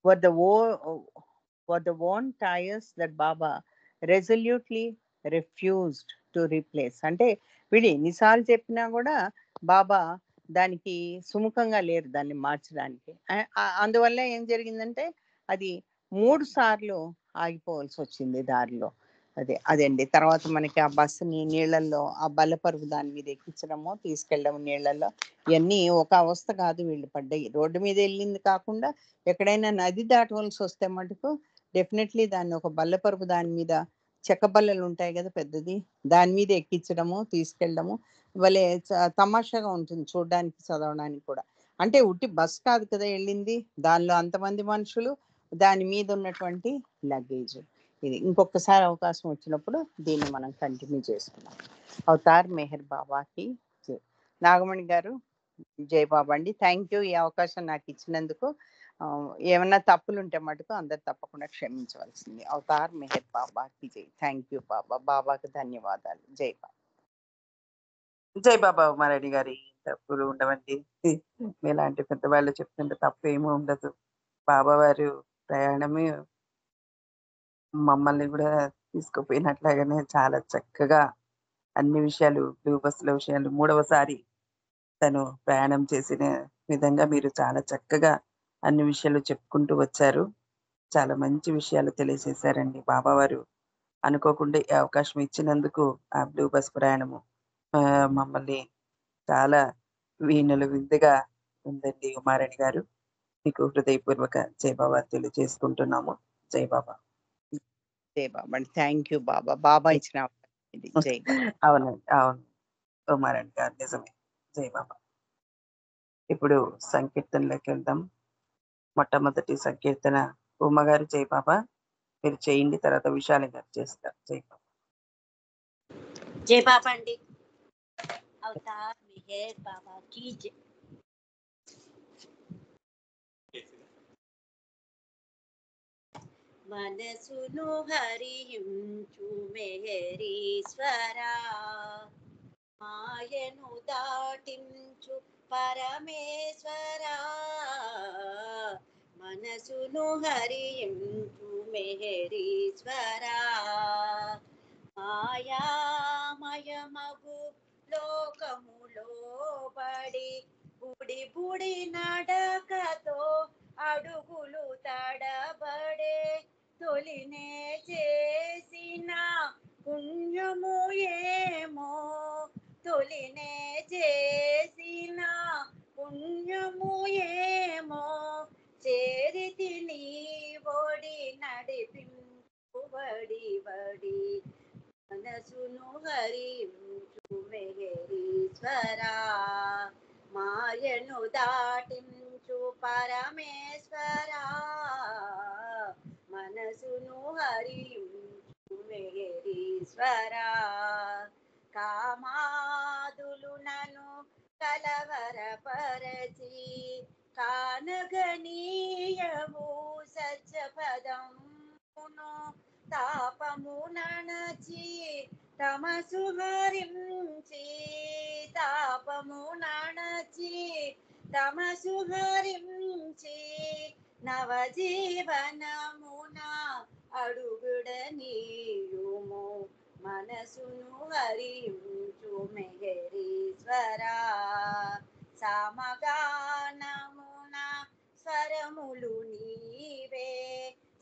were the were the worn tires that Baba resolutely refused to replace. అంటే వీడు ఎన్నిసార్లు చెప్పినా కూడా బాబా దానికి సుముఖంగా లేరు దాన్ని మార్చడానికి. అందువల్ల ఏం జరిగిందంటే అది 3 సార్లు ఆగిపోవాల్సి వచ్చింది దారిలో. అదండి. తర్వాత మనకి ఆ బస్సుని నీళ్ళల్లో ఆ బల్లపరుపు దాని మీద ఎక్కించడము, తీసుకెళ్ళడము నీళ్ళల్లో ఇవన్నీ ఒక అవస్థ కాదు వీళ్ళు పడ్డాయి. రోడ్డు మీద వెళ్ళింది కాకుండా ఎక్కడైనా నది దాటవలసి వస్తే మటుకు డెఫినెట్లీ దాన్ని ఒక బల్లపరుపు దాని మీద చెక్క బల్లలు ఉంటాయి కదా పెద్దది, దాని మీద ఎక్కించడము, తీసుకెళ్ళడము భలే తమాషాగా ఉంటుంది చూడడానికి, చదవడానికి కూడా. అంటే ఉట్టి బస్ కాదు కదా వెళ్ళింది, దానిలో అంతమంది మనుషులు, దాని మీద ఉన్నటువంటి లగేజ్. ఇది ఇంకొకసారి అవకాశం వచ్చినప్పుడు దీన్ని మనం కంటిన్యూ చేసుకున్నాం. అవతార్ మెహర్ బాబాకి జై. నాగమణి గారు జై బాబా అండి. థ్యాంక్ యూ ఈ అవకాశం నాకు ఇచ్చినందుకు. ఏమన్నా తప్పులు ఉంటే మటుకు అందరు తప్పకుండా క్షమించవలసింది. అవతార్ మెహర్ బాబాకి జై. థ్యాంక్ యూ బాబా. బాబాకి ధన్యవాదాలు. జై బాబా. జై బాబా ఉమారెడ్డి గారి. తప్పులు ఉండవండి. మీలాంటి పెద్దవాళ్ళు చెప్తుంటే తప్పు ఏమీ ఉండదు. బాబా వారు ప్రయాణమే మమ్మల్ని కూడా తీసుకుపోయినట్లాగానే చాలా చక్కగా అన్ని విషయాలు, బ్లూ బస్సుల విషయాలు 3వసారి తను ప్రయాణం చేసిన విధంగా మీరు చాలా చక్కగా అన్ని విషయాలు చెప్పుకుంటూ వచ్చారు. చాలా మంచి విషయాలు తెలియజేశారండి. బాబా వారు అనుకోకుండా ఈ అవకాశం ఇచ్చినందుకు ఆ బ్లూ బస్ ప్రయాణము మమ్మల్ని చాలా వీణులు విందుగా ఉందండి ఉమారాణి గారు. మీకు హృదయపూర్వక జై బాబా తెలియజేసుకుంటున్నాము. జై బాబా. జై బాబా అండి. థ్యాంక్ యూ బాబా. బాబా ఇచ్చిన అవకాశం ఇది. జై బాబా. అవునండి, అవును ఉమారాణి గారు, నిజమే. జై బాబా. ఇప్పుడు సంకీర్తనలోకి వెళ్దాం. మొట్టమొదటి సంకీర్తన ఉమ్మగారు జై బాబా మీరు చేయండి, తర్వాత విశాలి గారు చేస్తారు. జై బాబా. జై బాబా అండి. అవతార్ మెహర్ బాబా కీ జై. మనసును హరించు మెహరీశ్వరా, మాయను దాటించు పరమేశ్వరా, మనసును హరించు మెహరీశ్వరా, మాయామయమగు లోకములో పడి బుడి బుడి నడకతో అడుగులు తడబడే తొలినే చేసిన పుణ్యము ఏమో, తొలినే చేసిన పుణ్యము ఏమో, చేరితి నీ ఒడి నడిపించుబడి బడి, మనసును హరించు మెహరీశ్వరా, మాయను దాటించు పరమేశ్వరా, మనసును హరించు మెహరీశ్వరా, కామాదులు నను కలవరపరచి కానగనీయము సత్యపదమును, తాపము నణచి తమసు హరించి, తాపము నణచి తమసు హరించి, నవజీవనమున అడుగుడనీయుము, మనసును హరించు మెహరీశ్వరా, సమగానమున స్వరములు నీవే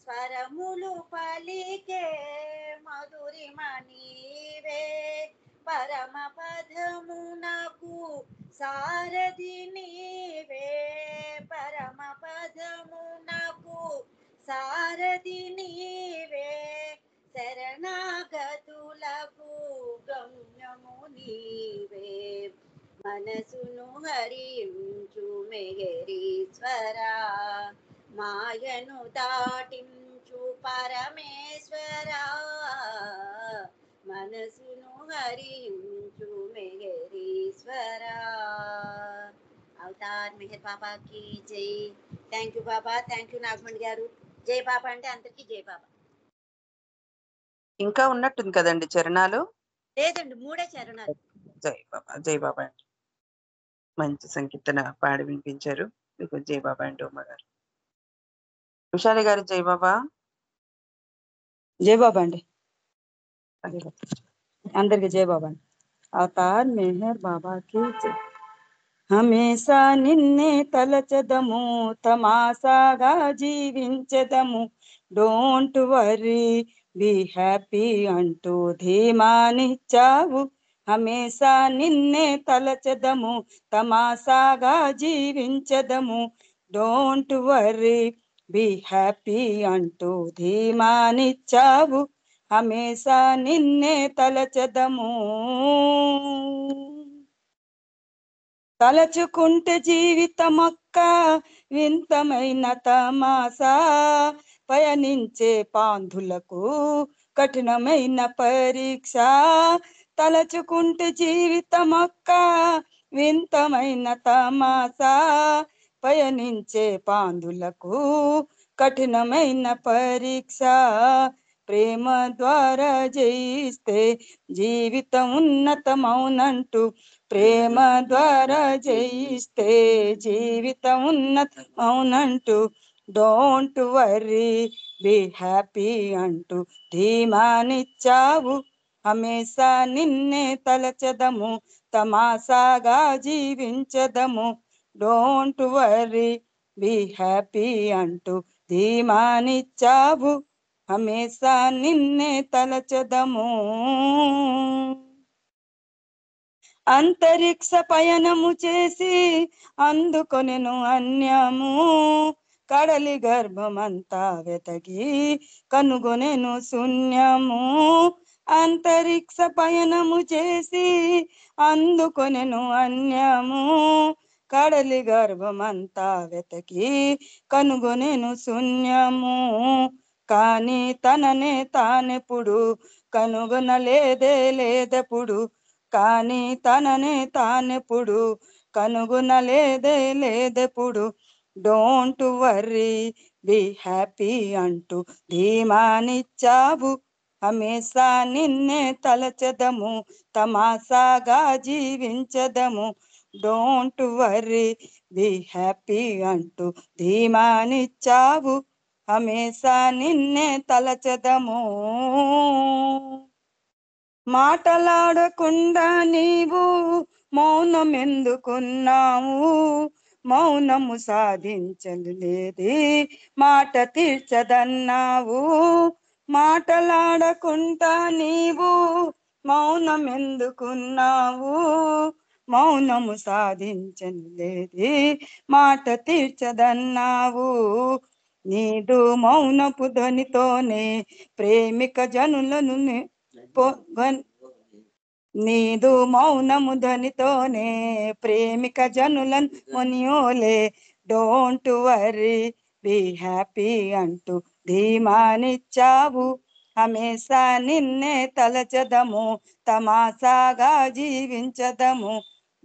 స్వరములు పలికే మధురిమ నీవే పరమ పదమునకు సారథి నీవే పరమ పదమునకు సారథి నీవే శరణాగతులకు గమ్యము నీవే మనసును హరించు మెహరీశ్వరా మాయను దాటించు పరమేశ్వరా మనసును హరించు మెహరీశ్వరా అవతార్ మెహర్ బాబా కి జై. Thank you Baba, thank you Nagamani గారు. జై బాబా అంటే అందరికీ జై బాబా. ఇంకా ఉన్నట్టుంది కదండి చరణాలు? లేదండి, 3 చరణాలు. జై బాబా, జై బాబా అండి. మంచి సంకీర్తన పాడి వినిపించారు. మీకు జై బాబా అండి ఉమ్మ గారు. విశాలి గారు జై బాబా. జై బాబా అండి. అందరికి జై బాబా అండి. అవతార్ మెహర్ బాబాకి జై. హమేషా నిన్నే తలచదము తమాసాగా జీవించదము డోంట్ వరీ బి హ్యాపీ అంటూ ధీమానిచ్చావు. హమేషా నిన్నే తలచదము తమాసాగా జీవించదము డోంట్ వరీ బి హ్యాపీ అంటూ ధీమానిచ్చావు. హమేషా నిన్నే తలచదము తలచుకుంటే జీవితమొక్క వింతమైన తమాసా పయనించే పాంధులకు కఠినమైన పరీక్ష. తలచుకుంటే జీవితమొక్క వింతమైన తమాసా పయనించే పాంధులకు కఠినమైన పరీక్ష. ప్రేమ ద్వారా జయిస్తే జీవితం ఉన్నతమౌనంటూ ప్రేమ ద్వారా జయిస్తే జీవితం ఉన్నతమౌనంటూ డోంట్ వరీ బి హ్యాపీ అంటూ ధీమానిచ్చావు. హమేషా నిన్నే తలచదము తమాసాగా జీవించదము డోంట్ వరీ బి హ్యాపీ అంటూ ధీమానిచ్చావు. హమేషా నిన్నే తలచదము. అంతరిక్ష పయనము చేసి అందుకొనెను అన్యము కడలి గర్భమంతా వెతకి కనుగొనెను శూన్యము. అంతరిక్ష పయనము చేసి అందుకొనెను అన్యము కడలి గర్భమంతా వెతకి కనుగొనెను శూన్యము. కాని తననే తానెప్పుడు కనుగొనలేదే లేదెప్పుడు కాని తననే తానెప్పుడు కనుగొనలేదే లేదెప్పుడు డోంట్ వర్రీ బి హ్యాపీ అంటూ ధీమానిచ్చావు. హమేషా నిన్నే తలచదము తమాసాగా జీవించదము డోంట్ వర్రీ బి హ్యాపీ అంటూ ధీమానిచ్చావు. హమేషా నిన్నే తలచదము. మాటలాడకుండా నీవు మౌనమెందుకున్నావు మౌనము సాధించలేది మాట తీర్చదన్నావు. మాటలాడకుండా నీవు మౌనమెందుకున్నావు మౌనము సాధించలేది మాట తీర్చదన్నావు. నీదు మౌనపు ధ్వనితోనే ప్రేమిక జనులను నీదు మౌనము ధ్వనితోనే ప్రేమిక జనులను మునియోలే డోంట్ వరీ బి హ్యాపీ అంటూ ధీమానిచ్చావు. హమేషా నిన్నే తలచదము తమాసాగా జీవించదము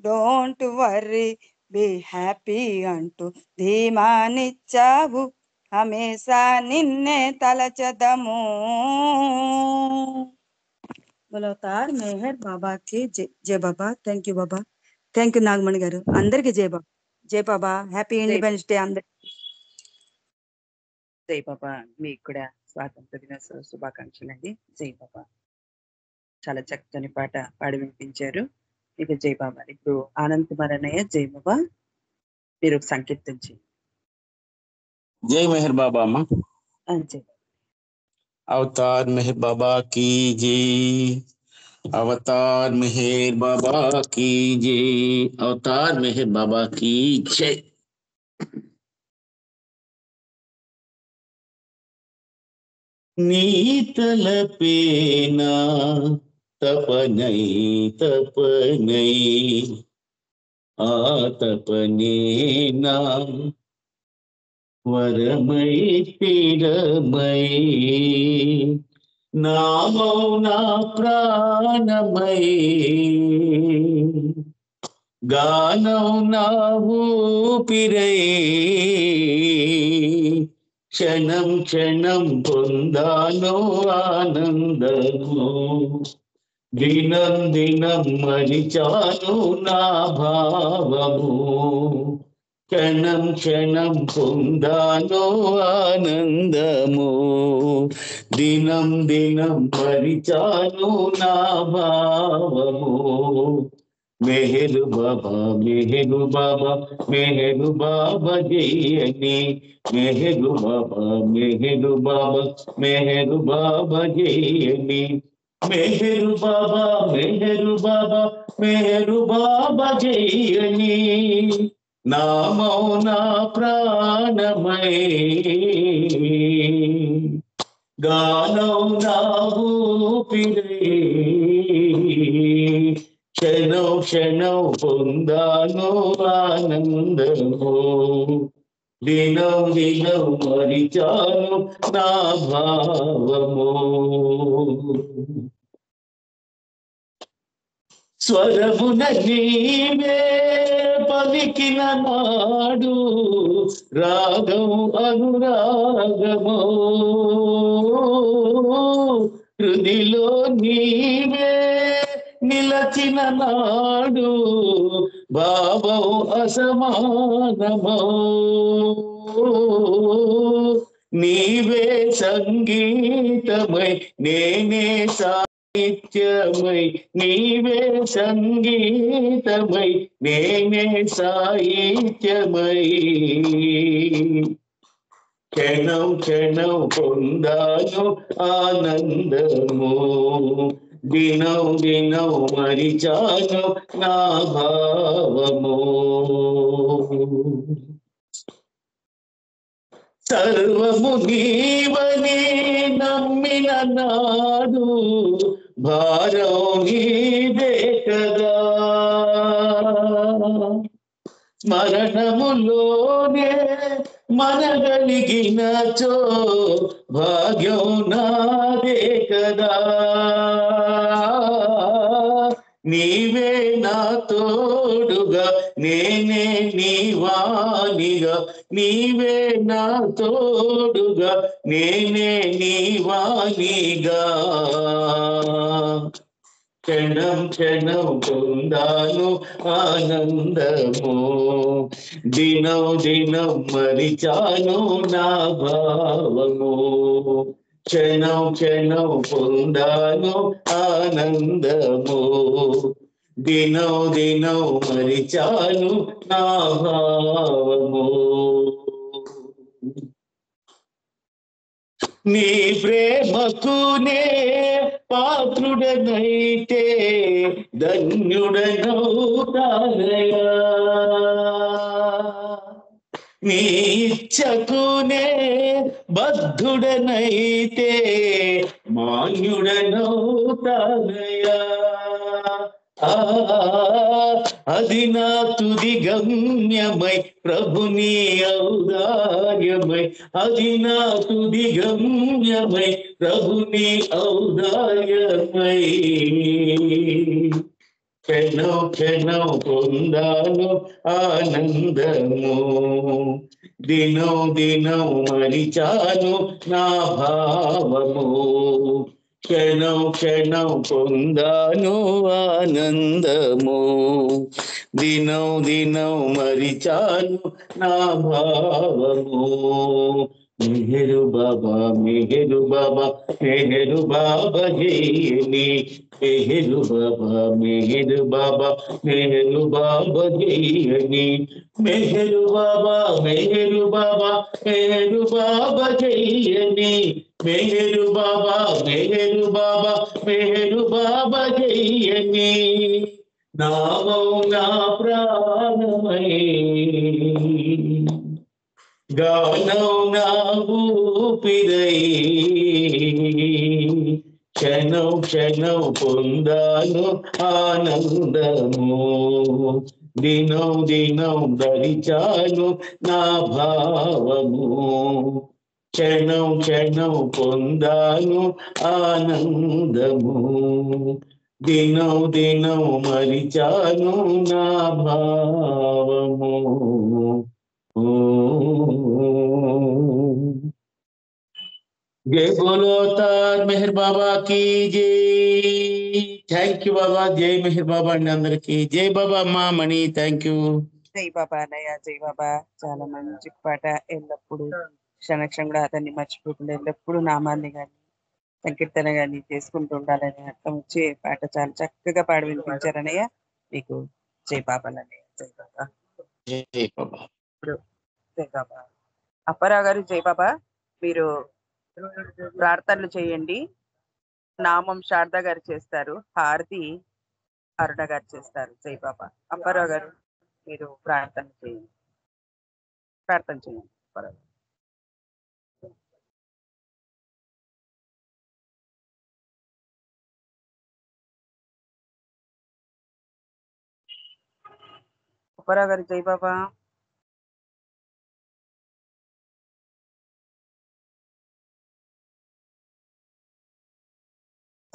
డోంట్ వరీ బి హ్యాపీ అంటూ ధీమానిచ్చావు. హమేషా నిన్నే తలచదము. అవతార్ మెహర్ బాబాకి జై Baba. Thank you Baba, thank you Nagamani garu. అందరికి జై బాబా. జై బాబా. హ్యాపీ ఇండిపెండెన్స్ డే అందరికి. జై బాబా. మీకు కూడా స్వాతంత్ర దినోత్సవ శుభాకాంక్షలు అండి. జై బాబా. చాలా చక్కని పాట పాడి వినిపించారు. ఇక జై బాబా. ఇప్పుడు ఆనంద్ కుమార్ అన్నయ్య జై బాబా మీరు సంకీర్తించి. జై మెహర్ బాబా అమ్మ. జై అవతార్ మెహర్ బాబా की जय, अवतार मेहर बाबा की जय, अवतार मेहर बाबा की जय. నీ తలపేనా తపనై తపనై ఆ తపనేనా వరమై స్థిరమై నా మౌన ప్రాణమై గానం నా ఊపిరై క్షణం క్షణం పొందాను ఆనందము దినం దినం మరిచాను నా భావము క్షణం క్షణం పొందాను ఆనందము దినం దినం మరిచాను నా భావము మెహరు బాబా మెహరు బాబా మెహరు బాబా జయని మెహరు బాబా మెహరు బాబా మెహరు బాబా జయని మెహరు బాబా మెహరు బాబా మెహరు బాబా జయని నా మౌన ప్రాణమై గానం నా ఊపిరై క్షణం క్షణం పొందాను ఆనందము దినం దినం మరిచాను నా భావము స్వరమున నీవే పలికిన నాడు రాగం అనురాగము హృదిలో నీవే నిలచిన నాడు భావం అసమానమో నీవే సంగీతమై నేనే సాహిత్యమై నీవే సంగీతమై నేనే సాహిత్యమై క్షణం క్షణం పొందాను ఆనందము దినం దినం మరిచాను నా భావము సర్వము నీవని నమ్మిన నాడు భారం నీదే కదా స్మరణములోనే మనగలిగినచో భాగ్యం నాదే కదా నీవే నా తోడుగా నేనే నీవానిగా నీవే నా తోడుగా నేనే నీవానిగా క్షణం క్షణం పొందాను ఆనందము దినం దినం మరిచాను నా భావము క్షణం క్షణం పొందాను ఆనందము దినం దినం మరిచాను నా భావము నీ ప్రేమకునే పాత్రుడనైతే ధన్యుడనౌతానయా నీ ఇచ్చకునే బద్ధుడనైతే మాన్యుడనౌతానయా అది నా తుది గమ్యమై ప్రభుని ఔదార్యమై అది నా తుది గమ్యమై ప్రభుని ఔదార్యమై క్షణం క్షణం పొందాను ఆనందము దినం దినం మరిచాను నా భావము క్షణం క్షణం పొందాను ఆనందము దినం దినం మరిచాను నా భావము मेहरु बाबा मेहरु बाबा मेहरु बाबा जयनी मेहरु बाबा मेहरु बाबा मेहरु बाबा जयनी मेहरु बाबा मेहरु बाबा मेहरु बाबा जयनी मेहरु बाबा मेहरु बाबा मेहरु बाबा जयनी नामौ ना प्राणमय गानौ ना ऊपिरै क्षणौ क्षणौ పొందాను ఆనందము దినౌ దినౌ దరిచాను నా భావము క్షణౌ క్షణౌ పొందాను ఆనందము దినౌ దినౌ మరిచాను నా భావము जय बोलो तार मेहर बाबा की जय थैंक यू बाबा जय मेहर बाबा అండి అందరికి జై బాబా అమ్మా మణి థ్యాంక్ యూ జై బాబా అన్నయ్య, జై బాబా. చాలా మంచి పాట. ఎల్లప్పుడూ క్షణక్షణం కూడా అతన్ని మర్చిపోకుండా ఎల్లప్పుడూ నామాన్ని కానీ సంకీర్తన కానీ చేసుకుంటూ ఉండాలని అర్థం వచ్చే పాట చాలా చక్కగా పాడి వినిపించారన్నయ్య. మీకు జై బాబా అన్నయ్య, జై బాబా. జై బాబా. ఇప్పుడు జై బాబా. అప్పారావు గారు, జై బాబా. మీరు ప్రార్థనలు చేయండి. నామం శారద గారు చేస్తారు, హారతి అరుణ గారు చేస్తారు. జై బాబా. అప్పారావు గారు మీరు ప్రార్థన చేయండి. అప్పారావు. అప్పారావు గారు, జై బాబా.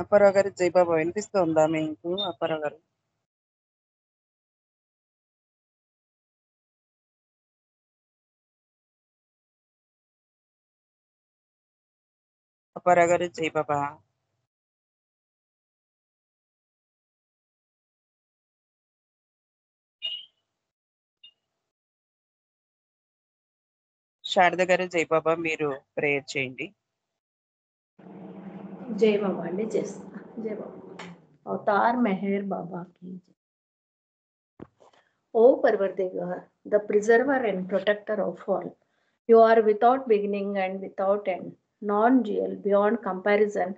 అప్పారావు గారు, జై బాబా. వినిపిస్తుందా మీకు అప్పారావు గారు? అప్పారావు గారు, జై బాబా. శారద గారు, జై బాబా. మీరు ప్రేయర్ చేయండి. जय बाबा ने చేస్తా. जय बाबा. अवतार मेहर बाबा की जय. O Parvardigar, the preserver and protector of all, you are without beginning and without end, non-dual, beyond comparison,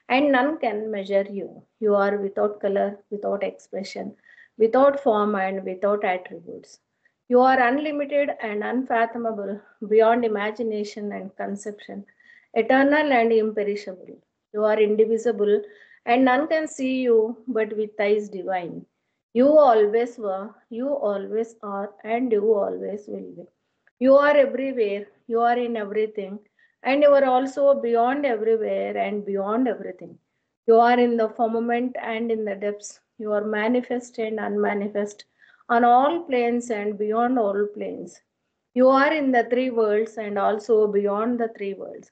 and none can measure you. You are without color, without expression, without form, and without attributes. You are unlimited and unfathomable, beyond imagination and conception, eternal and imperishable. You are indivisible, and none can see you but with eyes divine. You always were, you always are, and you always will be. You are everywhere, you are in everything, and you are also beyond everywhere and beyond everything. You are in the firmament and in the depths. You are manifest and unmanifest on all planes and beyond all planes. You are in the three worlds and also beyond the three worlds.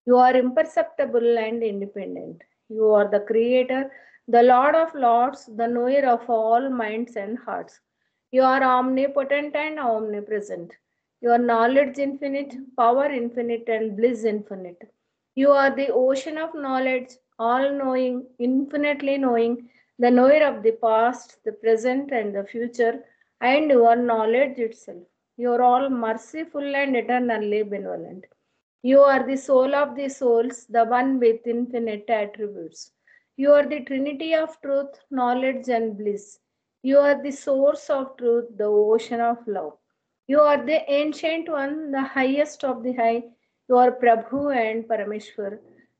You are imperceptible and independent. You are the creator, the Lord of lords, the knower of all minds and hearts. You are omnipotent and omnipresent. Your knowledge infinite, power infinite, and bliss infinite. You are the ocean of knowledge, all knowing, infinitely knowing, the knower of the past, the present, and the future, and your knowledge itself. You are all merciful and eternally benevolent. You are the soul of the souls, the one with infinite attributes. You are the trinity of truth, knowledge, and bliss. You are the source of truth, the ocean of love. You are the ancient one, the highest of the high. You are Prabhu and Parameshwar.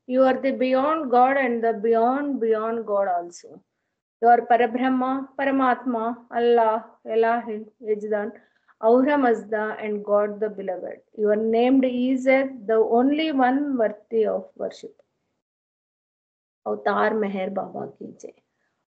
You are the beyond God and the beyond God also. You are Parabrahma, Paramatma, Allah, Elahi, Yajdan, Aura Mazda, and God the Beloved. You are named Ezer, the only one worthy of worship. अवतार मेहर बाबा की जय.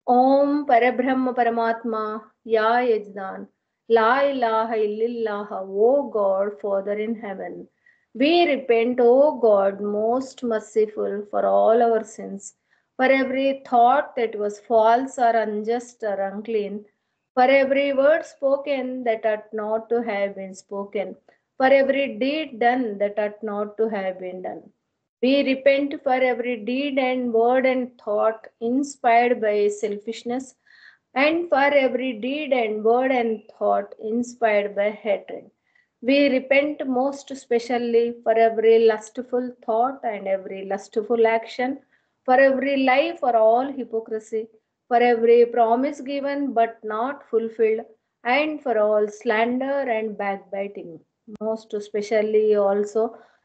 ओम परब्रह्म परमात्मा या यजदान ला इलाहा इल्लल्लाह, O God, Father in heaven. We repent, O God, most merciful, for all our sins, for every thought that was false or unjust or unclean, for every word spoken that ought not to have been spoken, for every deed done that ought not to have been done. We repent for every deed and word and thought inspired by selfishness, and for every deed and word and thought inspired by hatred. We repent most especially for every lustful thought and every lustful action, for every lie, for all hypocrisy, for every promise given but not fulfilled, and for all slander and backbiting. Most especially also,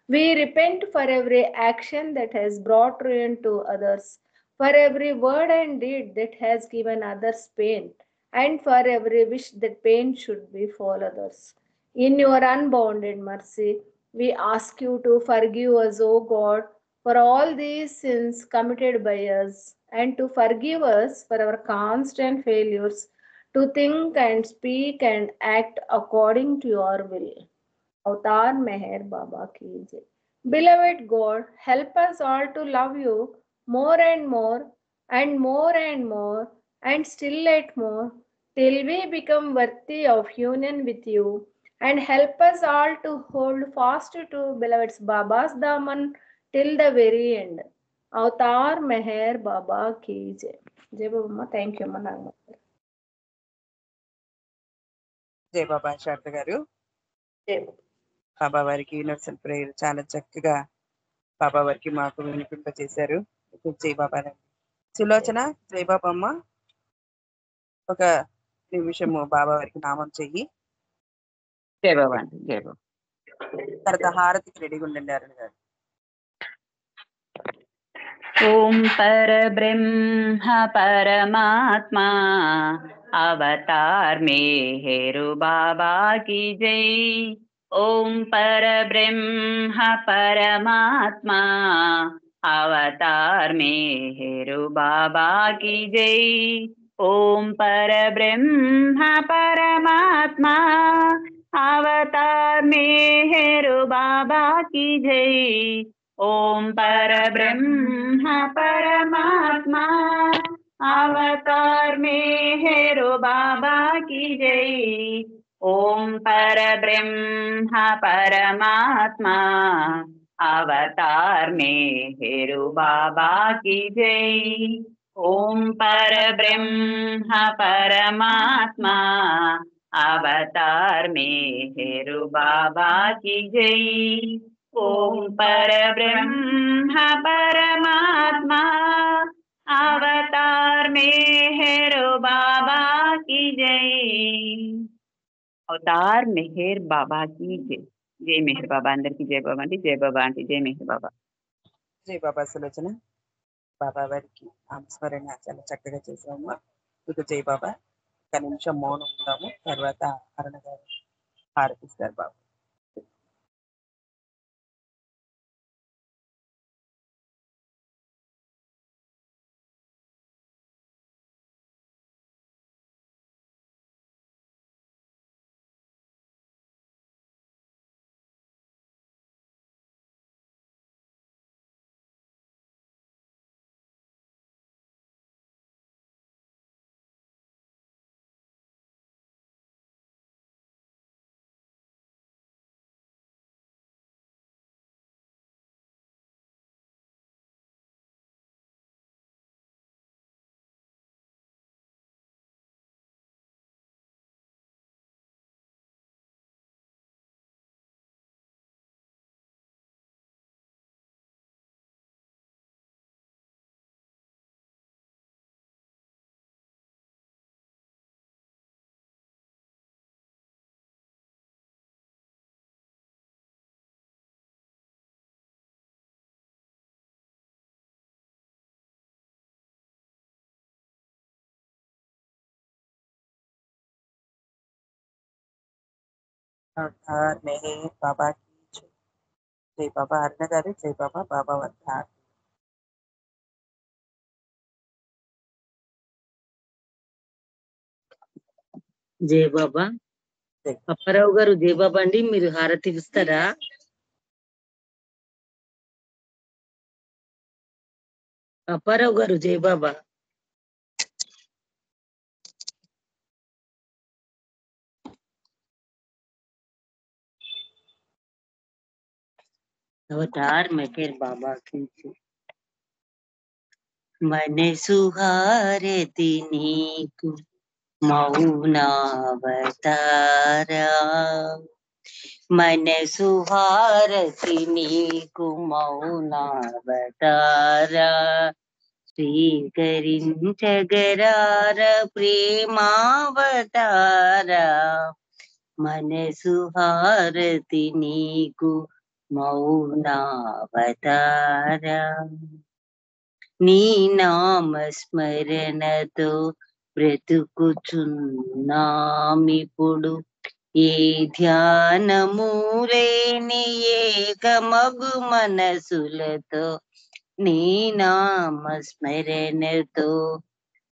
we repent for every action that has brought ruin to others, for every word and deed that has given others pain, and for every wish that pain should befall others. In your unbounded mercy, we ask you to forgive us, O God, for all these sins committed by us, and to forgive us for our constant failures to think and speak and act according to your will. Avatar Meher Baba ki jai. Beloved God, help us all to love you more and more and more and more and still yet more till we become worthy of union with you, and help us all to hold fast to beloved's Baba's Daman till the very end. Avatar Meher Baba ki jai. Jai Baba. Thank you, Managma. జై బాబా శారద గారు. Jai Baba. బాబా వారికి universal prayer చాలా చక్కగా బాబా వారికి మాకు వినిపింపచేశారు. జై బాబా. సులోచన, జై బాబా అమ్మ, ఒక నిమిషము బాబా వారికి నామం చెయ్యి. జై బాబా అండి. జై బాబా. తర్వాత హారతికి రెడీగా ఉండండి అరుణ్ గారు. ఓం పరబ్రహ్మ పరమాత్మా అవతార్ మేహరు బాబా की जय. ఓం పరబ్రహ్మ పరమాత్మా అవతార్ మేహరు బాబా की जय. ఓం పరబ్రహ్మ పరమాత్మా అవతార్ మేహరు బాబా की जय. ఓం పరబ్రహ్మ పరమాత్మా అవతార్ మేహరు బాబా की जय. ఓం పరబ్రహ్మ పరమాత్మా అవతార్ మేహరు బాబా की जय. ఓం పరబ్రహ్మ పరమాత్మా అవతార్ మేహరు బాబా की जय. ఓం పరబ్రహ్మ పరమాత్మా అవతార్ మేహరు బాబా की जय. అవతార్ మెహర్ బాబా की जय. జై మెహర్ బాబా. అందరికి జై బాబా అండి. జై బాబా ఆంటీ. జై మెహర్ బాబా. జై బాబా సులోచన. బాబా వారికి నామస్మరణ చాలా చక్కగా చేసాము. ఇక జై బాబా. ఒక నిమిషం మౌనం ఉందాము. తర్వాత అరుణ గారు హారతిస్తారు బాబా. అవతార్ మెహర్ బాబా की जय. జై బాబా అరుణ గారు. జై బాబా. బాబా వారి హారతి. జై బాబా. జై. అప్పారావు గారు జై బాబా అండి. మీరు హారతి ఇస్తారా? అప్పారావు గారు జై బాబా. अवतार मेहर बाबा की जय। మనసు హారతి నీకు మౌనావతారా, మనసు హారతి నీకు మౌనావతారా, స్వీకరించగరార ప్రేమావతారా, మనసు హారతి నీకు మౌనావతారా. నీ నామస్మరణతో బ్రతుకుచున్నామిప్పుడు, ఏ ధ్యానము లేని ఏకమగు మనసులతో, నీ నామస్మరణతో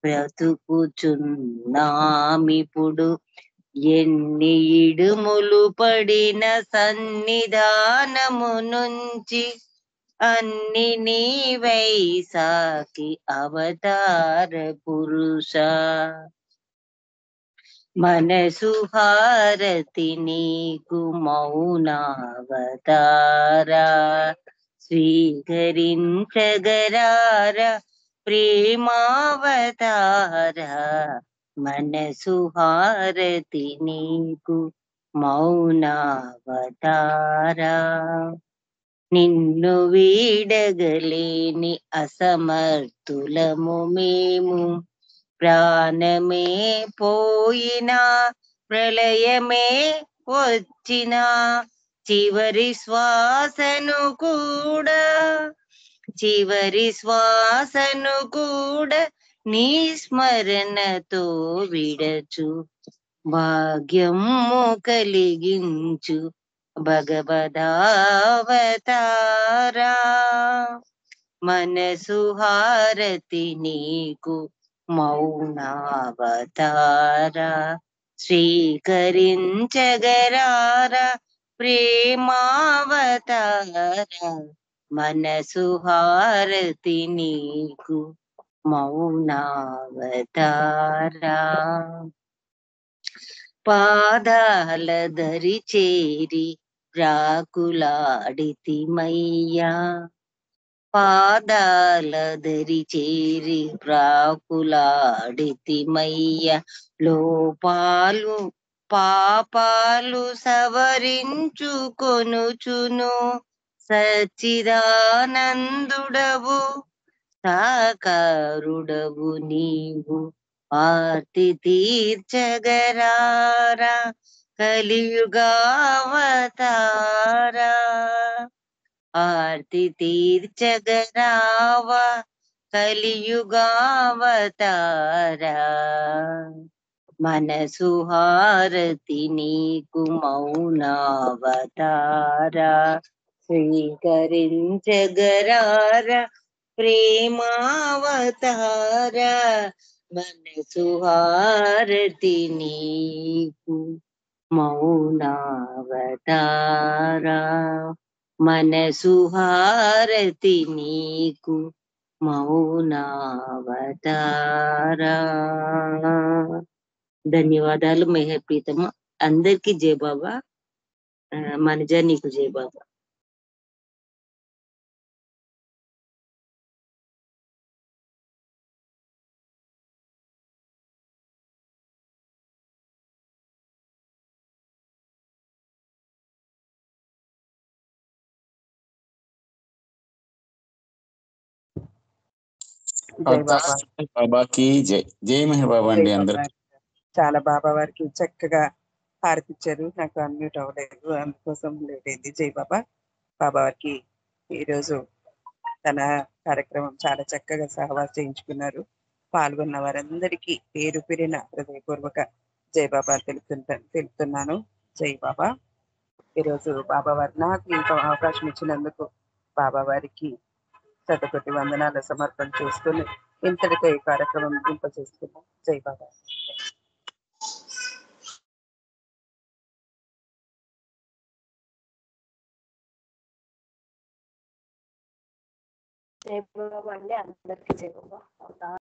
బ్రతుకుచున్నామిప్పుడు, ఎన్ని ఇడుములు పడిన సన్నిధానము నుంచి అన్ని నీవై సాకి అవతార పురుష. మనసు హారతి నీకు మౌనావతారా, స్వీకరించగరార ప్రేమావతారా, మనసు హారతి నీకు మౌనావతారా. నిన్ను వీడగలేని అసమర్థులము మేము, ప్రాణమే పోయినా ప్రళయమే వచ్చినా, చివరి శ్వాసను కూడా నీ స్మరణతో విడచు భాగ్యము కలిగించు భగవదావతారా. మనసు హారతి నీకు మౌనావతారా, స్వీకరించగరార ప్రేమావతారా, మనసు హారతి నీకు మౌనావతారా. పాదాల దరి చేరి ప్రాకులాడితిమయ్యా, పాదాల దరి చేరి ప్రాకులాడితిమయ్యా, లోపాలు పాపాలు సవరించుకొనుచును సచ్చిదానందుడవు సాకారుడవు నీవు, ఆర్తి తీర్చగరారా కలియుగావతారా, ఆర్తి తీర్చగరావా కలియుగావతారా. మనసు హారతి నీకు మౌనావతారా, స్వీకరించగరార ప్రేమావతారా, మనసు హారతి నీకు మౌనావతారా, మనసు హారతి నీకు మౌనావతారా. ధన్యవాదాలు మెహర్ ప్రీతమ్మ. అందరికీ జై బాబా. మనజ నీకు జై బాబా. జై బాబా. బాబాకి జై. జై మెహర్ బాబా జై అండి బాబా. అందరికి. చాలా బాబా వారికి చక్కగా హారతిచ్చారు. నాకు అన్మ్యూట్ అవ్వలేదు, అందుకోసం లేట్ అయింది. జై బాబా. బాబా వారికి ఈరోజు తన కార్యక్రమం చాలా చక్కగా సహవాసం చేయించుకున్నారు. పాల్గొన్న వారందరికీ పేరు పేరిన హృదయపూర్వక జై బాబా తెలుపుతున్నాను. జై బాబా. ఈరోజు బాబా వారి నాకు ఇంకో అవకాశం ఇచ్చినందుకు బాబా వారికి శతకోటి వందనాలు సమర్పణ చేసుకుని ఇంతటితో ఈ కార్యక్రమం ముగింపచేస్తున్నాం. జై బాబా. జై బాబా అండి, అందరికీ జై బాబా.